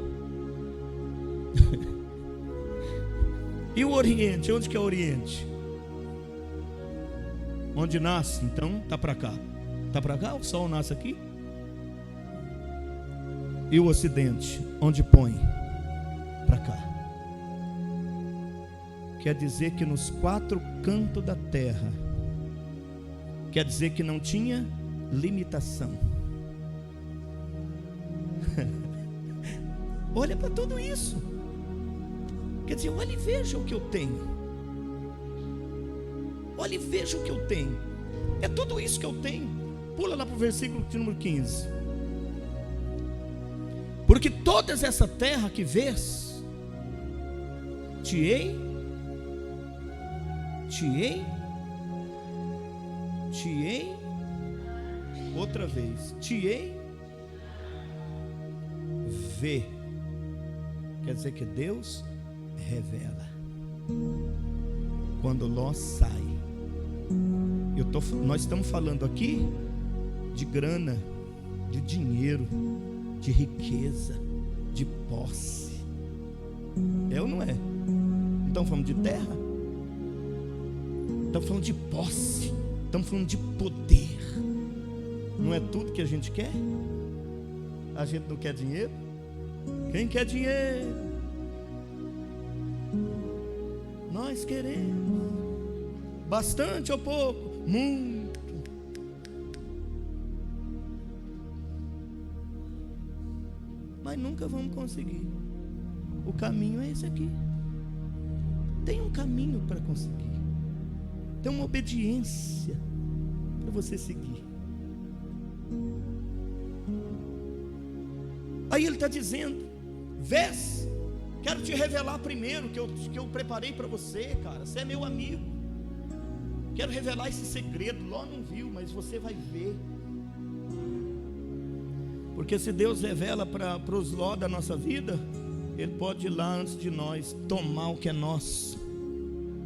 E o Oriente? Onde que é o Oriente? Onde nasce? Então está para cá. Está para cá? O sol nasce aqui? E o Ocidente? Onde põe? Para cá. Quer dizer que nos quatro cantos da terra, quer dizer que não tinha limitação. Olha para tudo isso. Quer dizer, olha e veja o que eu tenho. Olha e veja o que eu tenho. É tudo isso que eu tenho. Pula lá para o versículo de número 15. Porque todas essa terra que vês, te-ei outra vez, te-ei vê. Quer dizer que Deus revela. Quando Ló sai, nós estamos falando aqui de grana, de dinheiro, de riqueza, de posse. É ou não é? Não estamos falando de terra? Estamos falando de posse. Estamos falando de poder. Não é tudo que a gente quer? A gente não quer dinheiro? Quem quer dinheiro? Nós queremos. Bastante ou pouco? Muito. Mas nunca vamos conseguir. O caminho é esse aqui. Tem um caminho para conseguir. Tem uma obediência para você seguir. Aí ele está dizendo: vês, quero te revelar primeiro que eu preparei para você, cara. Você é meu amigo. Quero revelar esse segredo. Ló não viu, mas você vai ver. Porque se Deus revela para os Ló da nossa vida, Ele pode ir lá antes de nós tomar o que é nosso.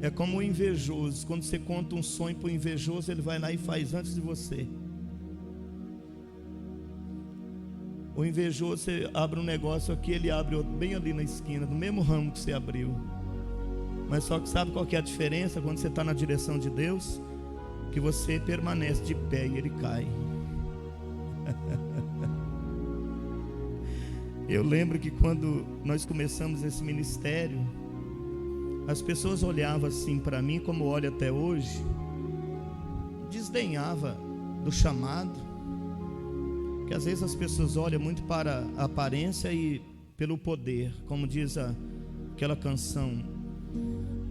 É como o invejoso. Quando você conta um sonho para o invejoso, ele vai lá e faz antes de você. O invejoso, você abre um negócio aqui, ele abre outro bem ali na esquina, no mesmo ramo que você abriu. Mas só que sabe qual que é a diferença? Quando você está na direção de Deus, que você permanece de pé e ele cai. Eu lembro que quando nós começamos esse ministério, as pessoas olhavam assim para mim, como olha até hoje, desdenhava do chamado, que às vezes as pessoas olham muito para a aparência e pelo poder, como diz aquela canção,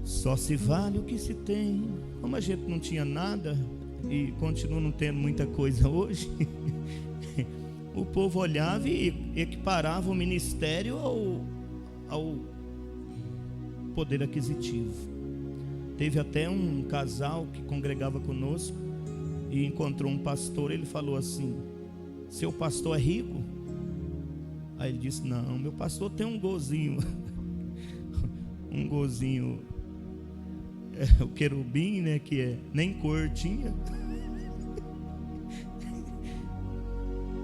só se vale o que se tem. Como a gente não tinha nada e continua não tendo muita coisa hoje, o povo olhava e equiparava o ministério ao poder aquisitivo. Teve até um casal que congregava conosco e encontrou um pastor. Ele falou assim: seu pastor é rico? Aí ele disse: não, meu pastor tem um gozinho um gozinho, o querubim, né, que é nem cor tinha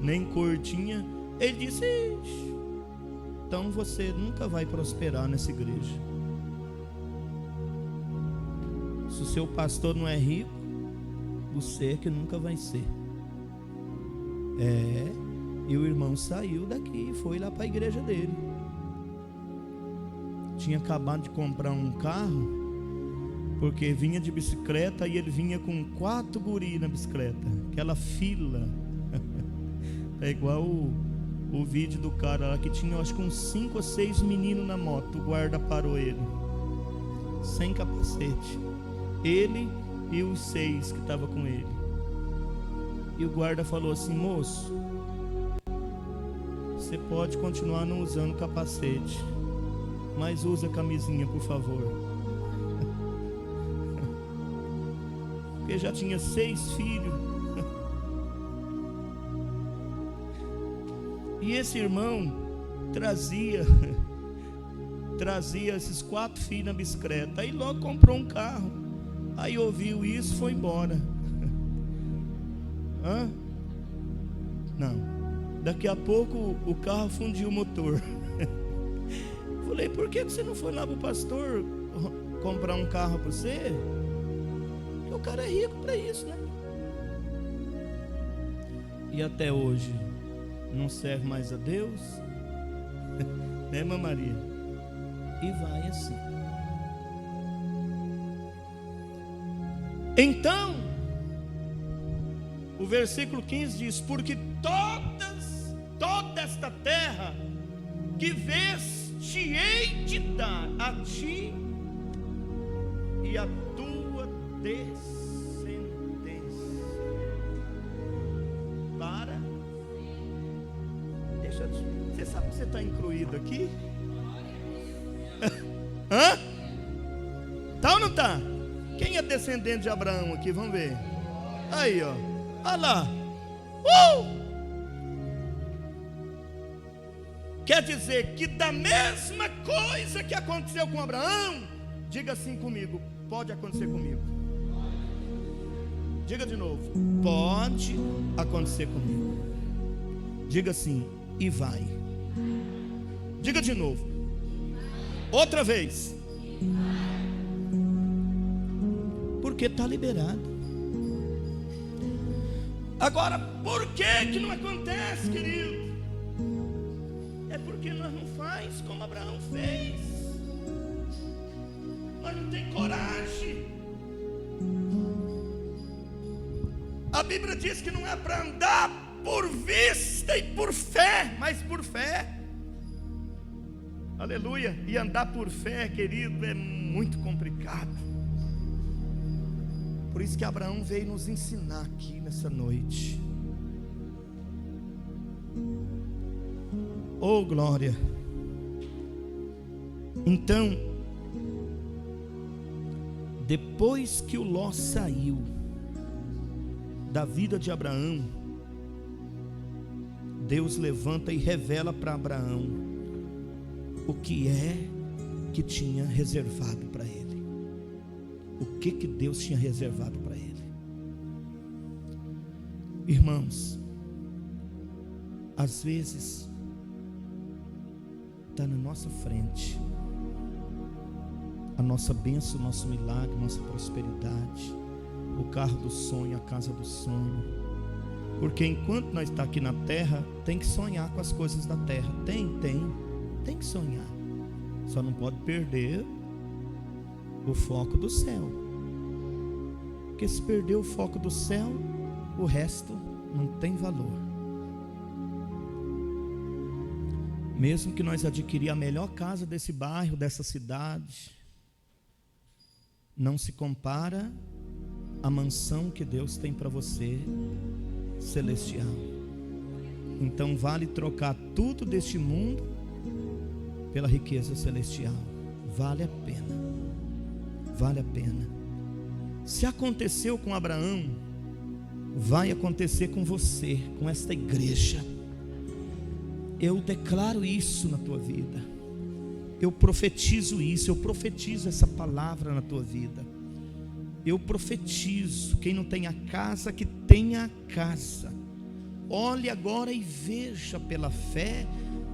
nem cor tinha. Ele disse: ixi, então você nunca vai prosperar nessa igreja. Se o seu pastor não é rico, você é que nunca vai ser. E o irmão saiu daqui e foi lá para a igreja dele. Tinha acabado de comprar um carro, porque vinha de bicicleta e ele vinha com 4 guris na bicicleta, aquela fila. É igual o vídeo do cara lá que tinha, acho que uns 5 ou 6 meninos na moto. O guarda parou ele, sem capacete, ele e os 6 que estavam com ele. E o guarda falou assim: moço, você pode continuar não usando capacete, mas usa camisinha, por favor. Porque já tinha 6 filhos. E esse irmão trazia esses 4 filhos na bicicleta. Aí logo comprou um carro. Aí ouviu isso, foi embora. Não. Daqui a pouco o carro fundiu o motor. Falei: por que você não foi lá pro pastor comprar um carro para você? Porque o cara é rico para isso, né? E até hoje não serve mais a Deus, né, irmã Maria? E vai assim. Então, o versículo 15 diz: porque toda esta terra que vês te hei de dar a ti e a tua descendência, para... Você sabe que você está incluído aqui? Hã? Tá ou não tá? Quem é descendente de Abraão aqui? Vamos ver. Aí, ó. Olha lá. Quer dizer que da mesma coisa que aconteceu com Abraão, diga assim comigo: pode acontecer comigo. Diga de novo: pode acontecer comigo. Diga assim: e vai. Diga de novo. Outra vez. Porque está liberado. Agora, por que não acontece, querido? É porque nós não faz como Abraão fez. Nós não tem coragem. A Bíblia diz que não é para andar por vista e por fé, mas por fé. Aleluia. E andar por fé, querido, é muito complicado. Por isso que Abraão veio nos ensinar aqui nessa noite. Oh, glória. Então, depois que o Ló saiu da vida de Abraão, Deus levanta e revela para Abraão o que é que tinha reservado para ele. O que Deus tinha reservado para ele. Irmãos, às vezes está na nossa frente a nossa bênção, o nosso milagre, nossa prosperidade, o carro do sonho, a casa do sonho. Porque enquanto nós estamos aqui na terra, tem que sonhar com as coisas da terra. Tem que sonhar. Só não pode perder o foco do céu. Porque se perder o foco do céu, o resto não tem valor. Mesmo que nós adquirir a melhor casa desse bairro, dessa cidade, não se compara à mansão que Deus tem para você, celestial. Então vale trocar tudo deste mundo pela riqueza celestial. Vale a pena. Vale a pena. Se aconteceu com Abraão, vai acontecer com você, com esta igreja. Eu declaro isso na tua vida. Eu profetizo isso. Eu profetizo essa palavra na tua vida. Eu profetizo. Quem não tem a casa, que tenha a casa. Olhe agora e veja pela fé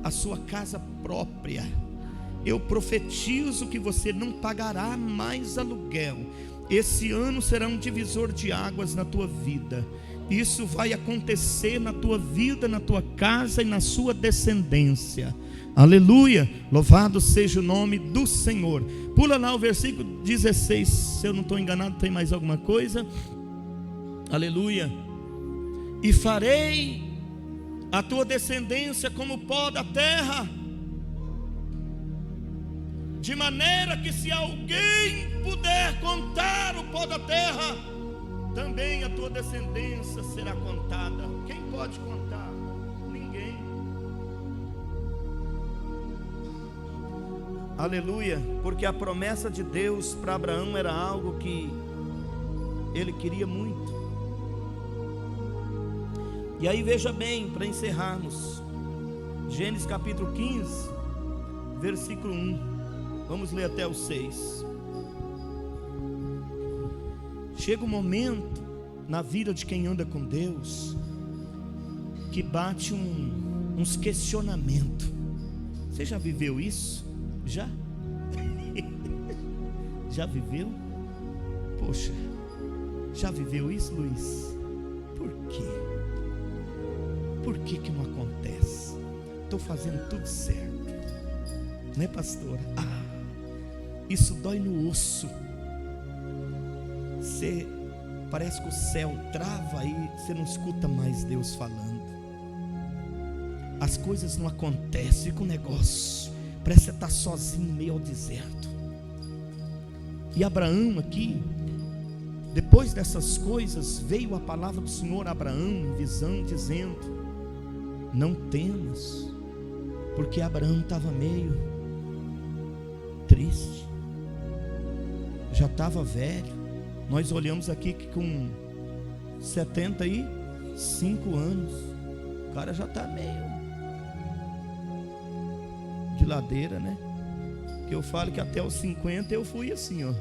a sua casa própria. Eu profetizo que você não pagará mais aluguel. Esse ano será um divisor de águas na tua vida. Isso vai acontecer na tua vida, na tua casa e na sua descendência. Aleluia, louvado seja o nome do Senhor. Pula lá o versículo 16, se eu não estou enganado, tem mais alguma coisa? Aleluia. E farei a tua descendência como o pó da terra, de maneira que se alguém puder contar o pó da terra, também a tua descendência será contada. Quem pode contar? Ninguém. Aleluia, porque a promessa de Deus para Abraão era algo que ele queria muito. E aí veja bem, para encerrarmos, Gênesis capítulo 15, versículo 1, vamos ler até o 6. Chega um momento na vida de quem anda com Deus que bate uns questionamentos. Você já viveu isso? Já? Já viveu? Poxa, já viveu isso, Luiz? Por quê? Por que que não acontece? Estou fazendo tudo certo, né, pastora? Isso dói no osso. Você parece que o céu trava aí, você não escuta mais Deus falando. As coisas não acontecem, fica um negócio, parece que você está sozinho em meio ao deserto. E Abraão aqui, depois dessas coisas, veio a palavra do Senhor a Abraão em visão, dizendo: não temas, porque Abraão estava meio triste, já estava velho. Nós olhamos aqui que com 75 anos, o cara já está meio de ladeira, né? Que eu falo que até os 50 eu fui assim, ó,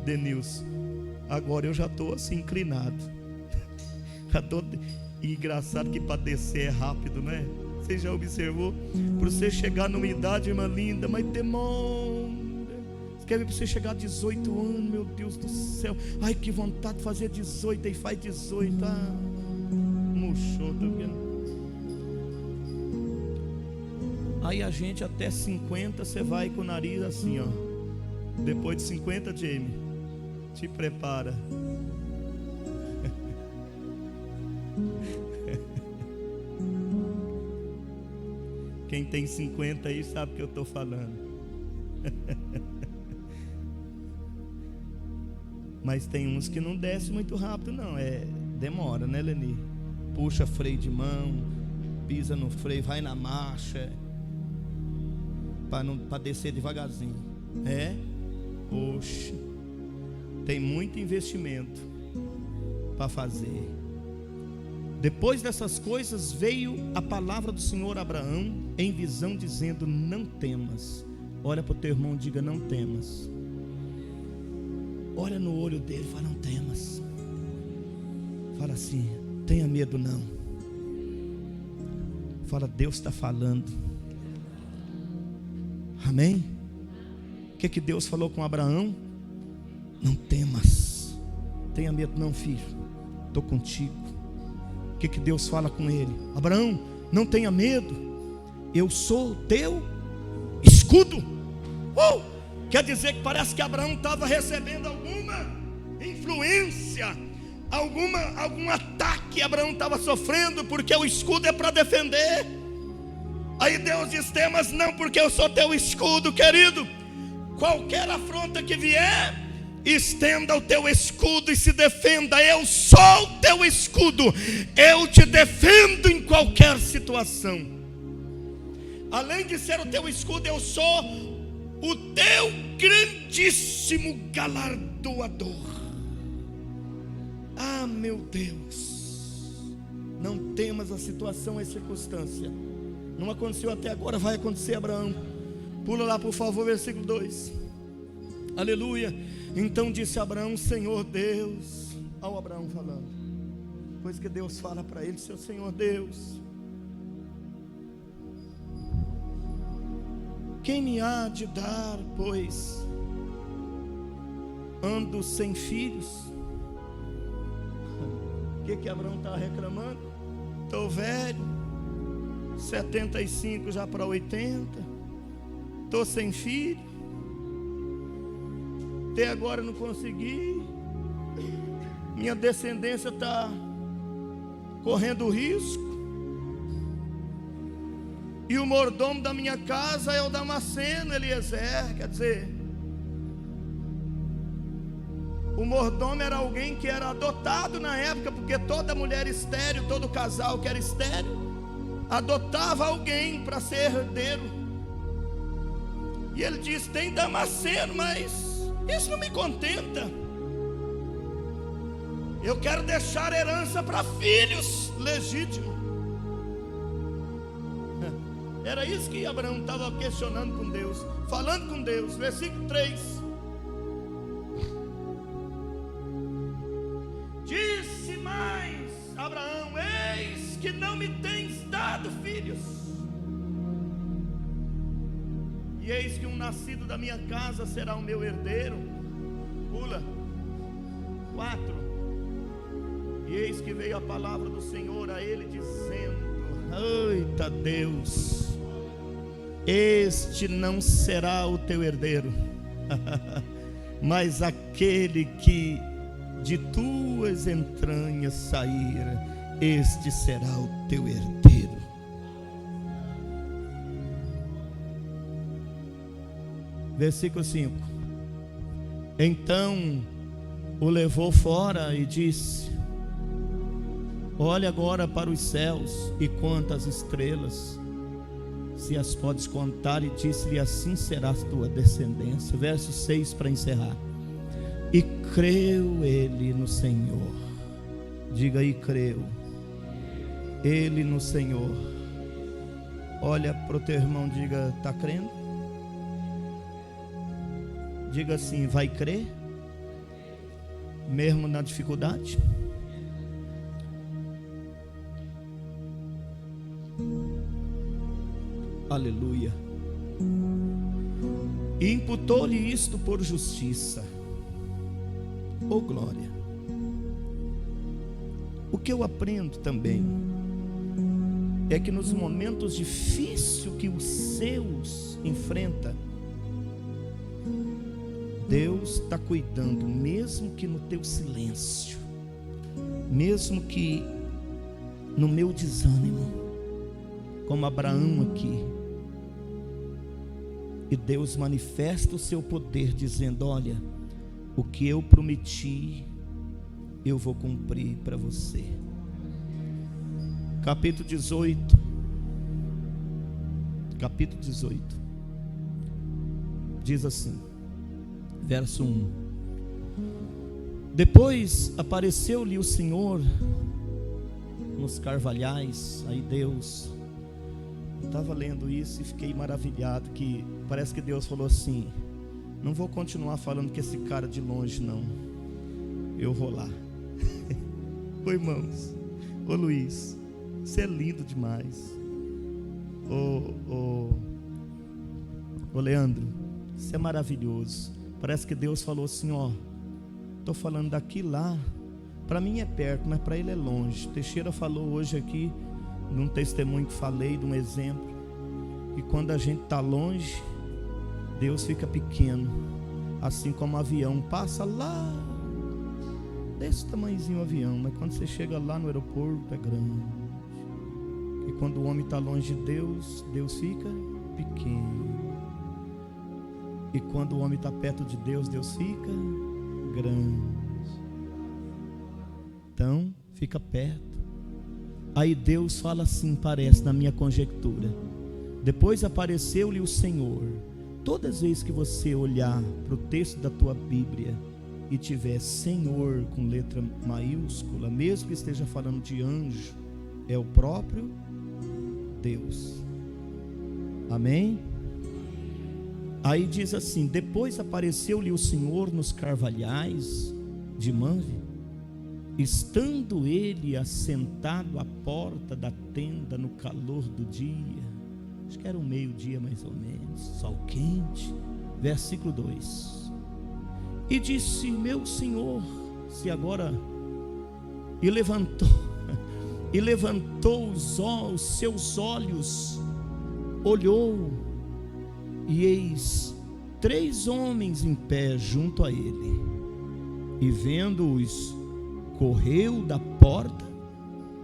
Denilson. Agora eu já estou assim, inclinado. E engraçado que para descer é rápido, né? Você já observou? Para você chegar numa idade, irmã linda, mas demora. Quer ver para você chegar a 18 anos, meu Deus do céu. Ai, que vontade de fazer 18, aí faz 18. Murchou, tá vendo? Aí a gente até 50, você vai com o nariz assim, ó. Depois de 50, Jamie, te prepara. Quem tem 50 aí sabe o que eu estou falando. Mas tem uns que não desce muito rápido não, demora, né, Leni? Puxa freio de mão, pisa no freio, vai na marcha, para descer devagarzinho. Poxa, tem muito investimento para fazer. Depois dessas coisas veio a palavra do Senhor a Abraão em visão, dizendo: não temas. Olha para o teu irmão e diga: não temas. Olha no olho dele e fala: não temas. Fala assim: tenha medo não. Fala: Deus está falando. Amém? O que Deus falou com Abraão? Não temas. tenha medo não, filho, estou contigo. O que Deus fala com ele? Abraão, não tenha medo, eu sou teu escudo. Quer dizer que parece que Abraão estava recebendo alguma influência, algum ataque Abraão estava sofrendo, porque o escudo é para defender. Aí Deus diz: mas não, porque eu sou teu escudo, querido. Qualquer afronta que vier, estenda o teu escudo e se defenda. Eu sou o teu escudo, eu te defendo em qualquer situação. Além de ser o teu escudo, eu sou o teu grandíssimo galardoador. Ah, meu Deus, não temas a situação, a circunstância. Não aconteceu até agora, vai acontecer, Abraão. Pula lá, por favor, versículo 2. Aleluia. Então disse Abraão: Senhor Deus. Olha o Abraão falando. Pois que Deus fala para ele: seu Senhor Deus, quem me há de dar, pois ando sem filhos? O que Abraão está reclamando? Estou velho, 75 já para 80, estou sem filho, até agora não consegui, minha descendência está correndo risco, e o mordomo da minha casa é o Damasceno, Eliezer. Quer dizer, o mordomo era alguém que era adotado na época, porque toda mulher estéril, todo casal que era estéril, adotava alguém para ser herdeiro. E ele diz: tem Damasceno, mas isso não me contenta. Eu quero deixar herança para filhos legítimos. Era isso que Abraão estava questionando com Deus, falando com Deus. Versículo 3. Disse mais Abraão: eis que não me tens dado filhos, e eis que um nascido da minha casa será o meu herdeiro. Pula. 4. E eis que veio a palavra do Senhor a ele, dizendo: eita Deus, este não será o teu herdeiro, mas aquele que de tuas entranhas sair, este será o teu herdeiro. Versículo 5. Então o levou fora e disse: olha agora para os céus e conta as estrelas, se as podes contar. E disse-lhe: assim será a tua descendência. Verso 6 para encerrar. E creu ele no Senhor. Diga aí: creu ele no Senhor. Olha para o teu irmão, diga: está crendo? Diga assim: vai crer? Mesmo na dificuldade? Aleluia. E imputou-lhe isto por justiça. Oh glória. O que eu aprendo também é que nos momentos difíceis que os seus enfrenta, Deus está cuidando, mesmo que no teu silêncio, mesmo que no meu desânimo, como Abraão aqui. E Deus manifesta o seu poder, dizendo: olha, o que eu prometi, eu vou cumprir para você. Capítulo 18. Capítulo 18. Diz assim, verso 1. Depois apareceu-lhe o Senhor nos carvalhais. Aí Deus, estava lendo isso e fiquei maravilhado, que parece que Deus falou assim: não vou continuar falando com esse cara de longe não, eu vou lá. Ô irmãos, ô Luiz, você é lindo demais. Ô Leandro, você é maravilhoso. Parece que Deus falou assim: ó, estou falando daqui lá Para mim é perto, mas para ele é longe. Teixeira falou hoje aqui, num testemunho que falei, de um exemplo, que quando a gente está longe, Deus fica pequeno, assim como um avião passa lá, desse tamanhozinho o avião, mas quando você chega lá no aeroporto é grande. E quando o homem está longe de Deus, Deus fica pequeno. E quando o homem está perto de Deus, Deus fica grande. Então, fica perto. Aí Deus fala assim, parece, na minha conjectura: depois apareceu-lhe o Senhor. Todas as vezes que você olhar para o texto da tua Bíblia e tiver Senhor com letra maiúscula, mesmo que esteja falando de anjo, é o próprio Deus. Amém? Aí diz assim: depois apareceu-lhe o Senhor nos carvalhais de Manre, estando ele assentado à porta da tenda no calor do dia. Acho que era um meio-dia mais ou menos, sol quente. Versículo 2: e disse: meu Senhor, se agora, e levantou os seus olhos, olhou, e eis 3 homens em pé junto a ele, e vendo-os, correu da porta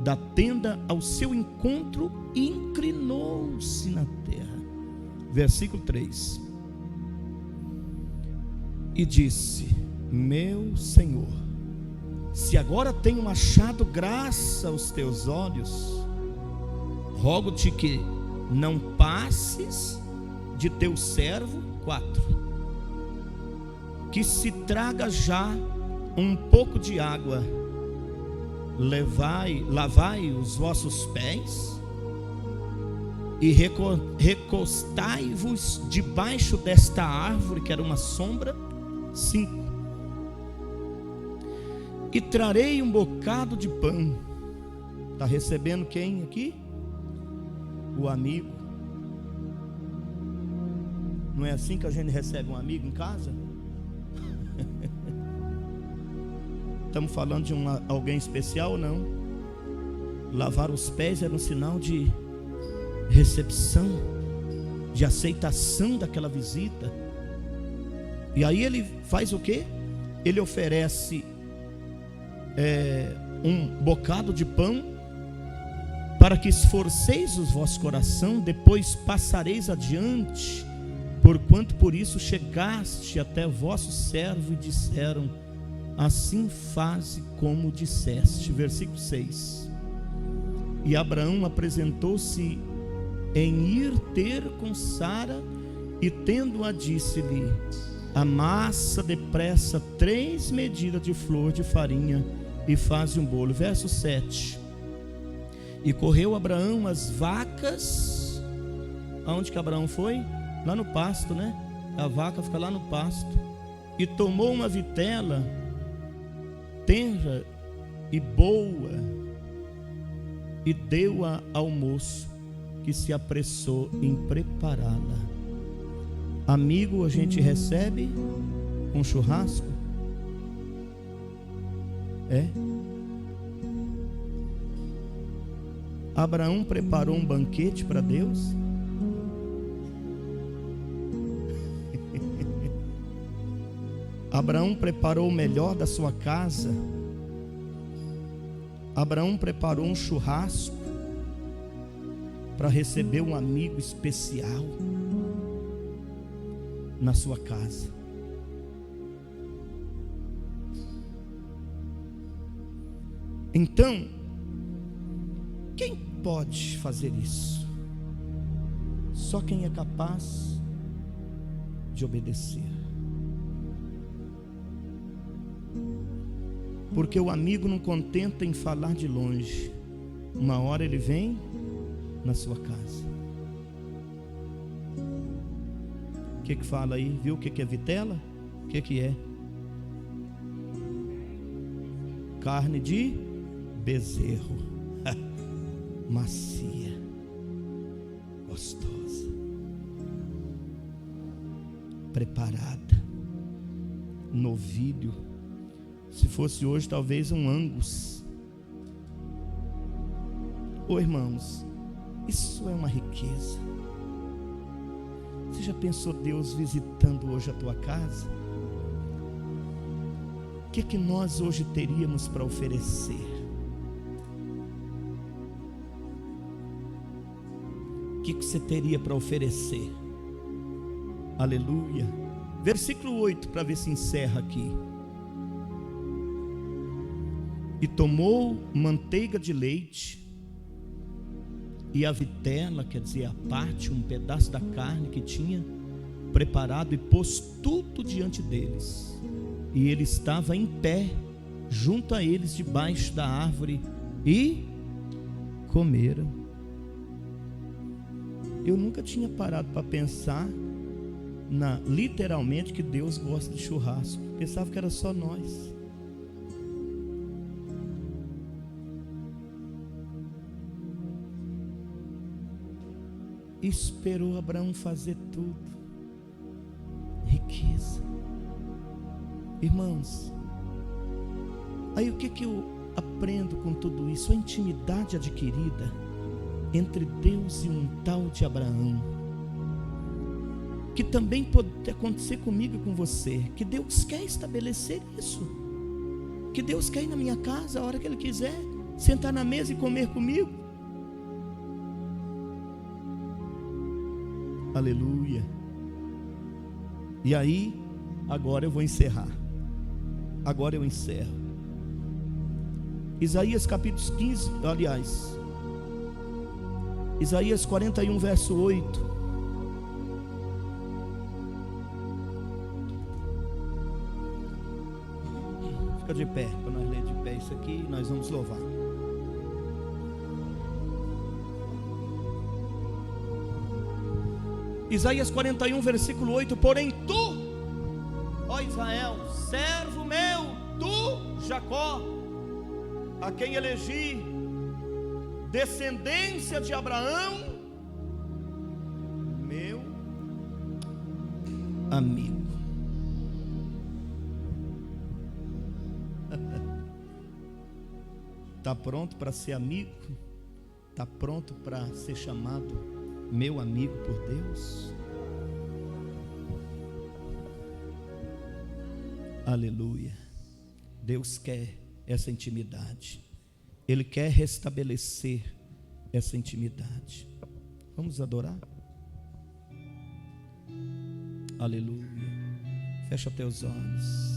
da tenda ao seu encontro e inclinou-se na terra. Versículo 3: e disse: meu Senhor, se agora tenho achado graça aos teus olhos, rogo-te que não passes de teu servo. 4: que se traga já um pouco de água, lavai os vossos pés e recostai-vos debaixo desta árvore, que era uma sombra. 5: e trarei um bocado de pão. Está recebendo quem aqui? O amigo. Não é assim que a gente recebe um amigo em casa? Estamos falando de alguém especial ou não? Lavar os pés era um sinal de recepção, de aceitação daquela visita. E aí ele faz o quê? Ele oferece um bocado de pão, para que esforceis os vosso coração, depois passareis adiante, porquanto por isso chegaste até vosso servo, e disseram: assim faze como disseste. Versículo 6: e Abraão apresentou-se em ir ter com Sara, e tendo-a, disse-lhe: amassa depressa 3 medidas de flor de farinha e faz um bolo. Verso 7: e correu Abraão as vacas. Aonde que Abraão foi? Lá no pasto, né? A vaca fica lá no pasto. E tomou uma vitela tenra e boa, e deu-a ao moço, que se apressou em prepará-la. Amigo, a gente recebe um churrasco? Abraão preparou um banquete para Deus? Abraão preparou o melhor da sua casa? Abraão preparou um churrasco para receber um amigo especial na sua casa? Então, quem pode fazer isso? Só quem é capaz de obedecer. Porque o amigo não contenta em falar de longe, uma hora ele vem na sua casa. O que fala aí? Viu o que é vitela? O que é? Carne de bezerro, macia, gostosa, preparada, novilho, Se fosse hoje, talvez um Angus. Ô irmãos, isso é uma riqueza. Você já pensou Deus visitando hoje a tua casa? O que nós hoje teríamos para oferecer? O que você teria para oferecer? Aleluia. Versículo 8, para ver se encerra aqui. E tomou manteiga de leite e a vitela, quer dizer, a parte, um pedaço da carne que tinha preparado, e pôs tudo diante deles. E ele estava em pé, junto a eles, debaixo da árvore, e comeram. Eu nunca tinha parado para pensar literalmente que Deus gosta de churrasco. Pensava que era só nós. Esperou Abraão fazer tudo. Riqueza. Irmãos, aí o que eu aprendo com tudo isso? A intimidade adquirida entre Deus e um tal de Abraão, que também pode acontecer comigo e com você, que Deus quer estabelecer isso, que Deus quer ir na minha casa a hora que Ele quiser, sentar na mesa e comer comigo. Aleluia. E aí, agora eu vou encerrar. Agora eu encerro. Isaías capítulo 15, aliás, Isaías 41, verso 8. Fica de pé, para nós ler de pé isso aqui, nós vamos louvar. Isaías 41, versículo 8. Porém tu, ó Israel, servo meu, tu, Jacó, a quem elegi, descendência de Abraão, meu amigo. Está pronto para ser amigo? Está pronto para ser chamado meu amigo por Deus? Aleluia. Deus quer essa intimidade. Ele quer restabelecer essa intimidade. Vamos adorar? Aleluia. Fecha teus olhos.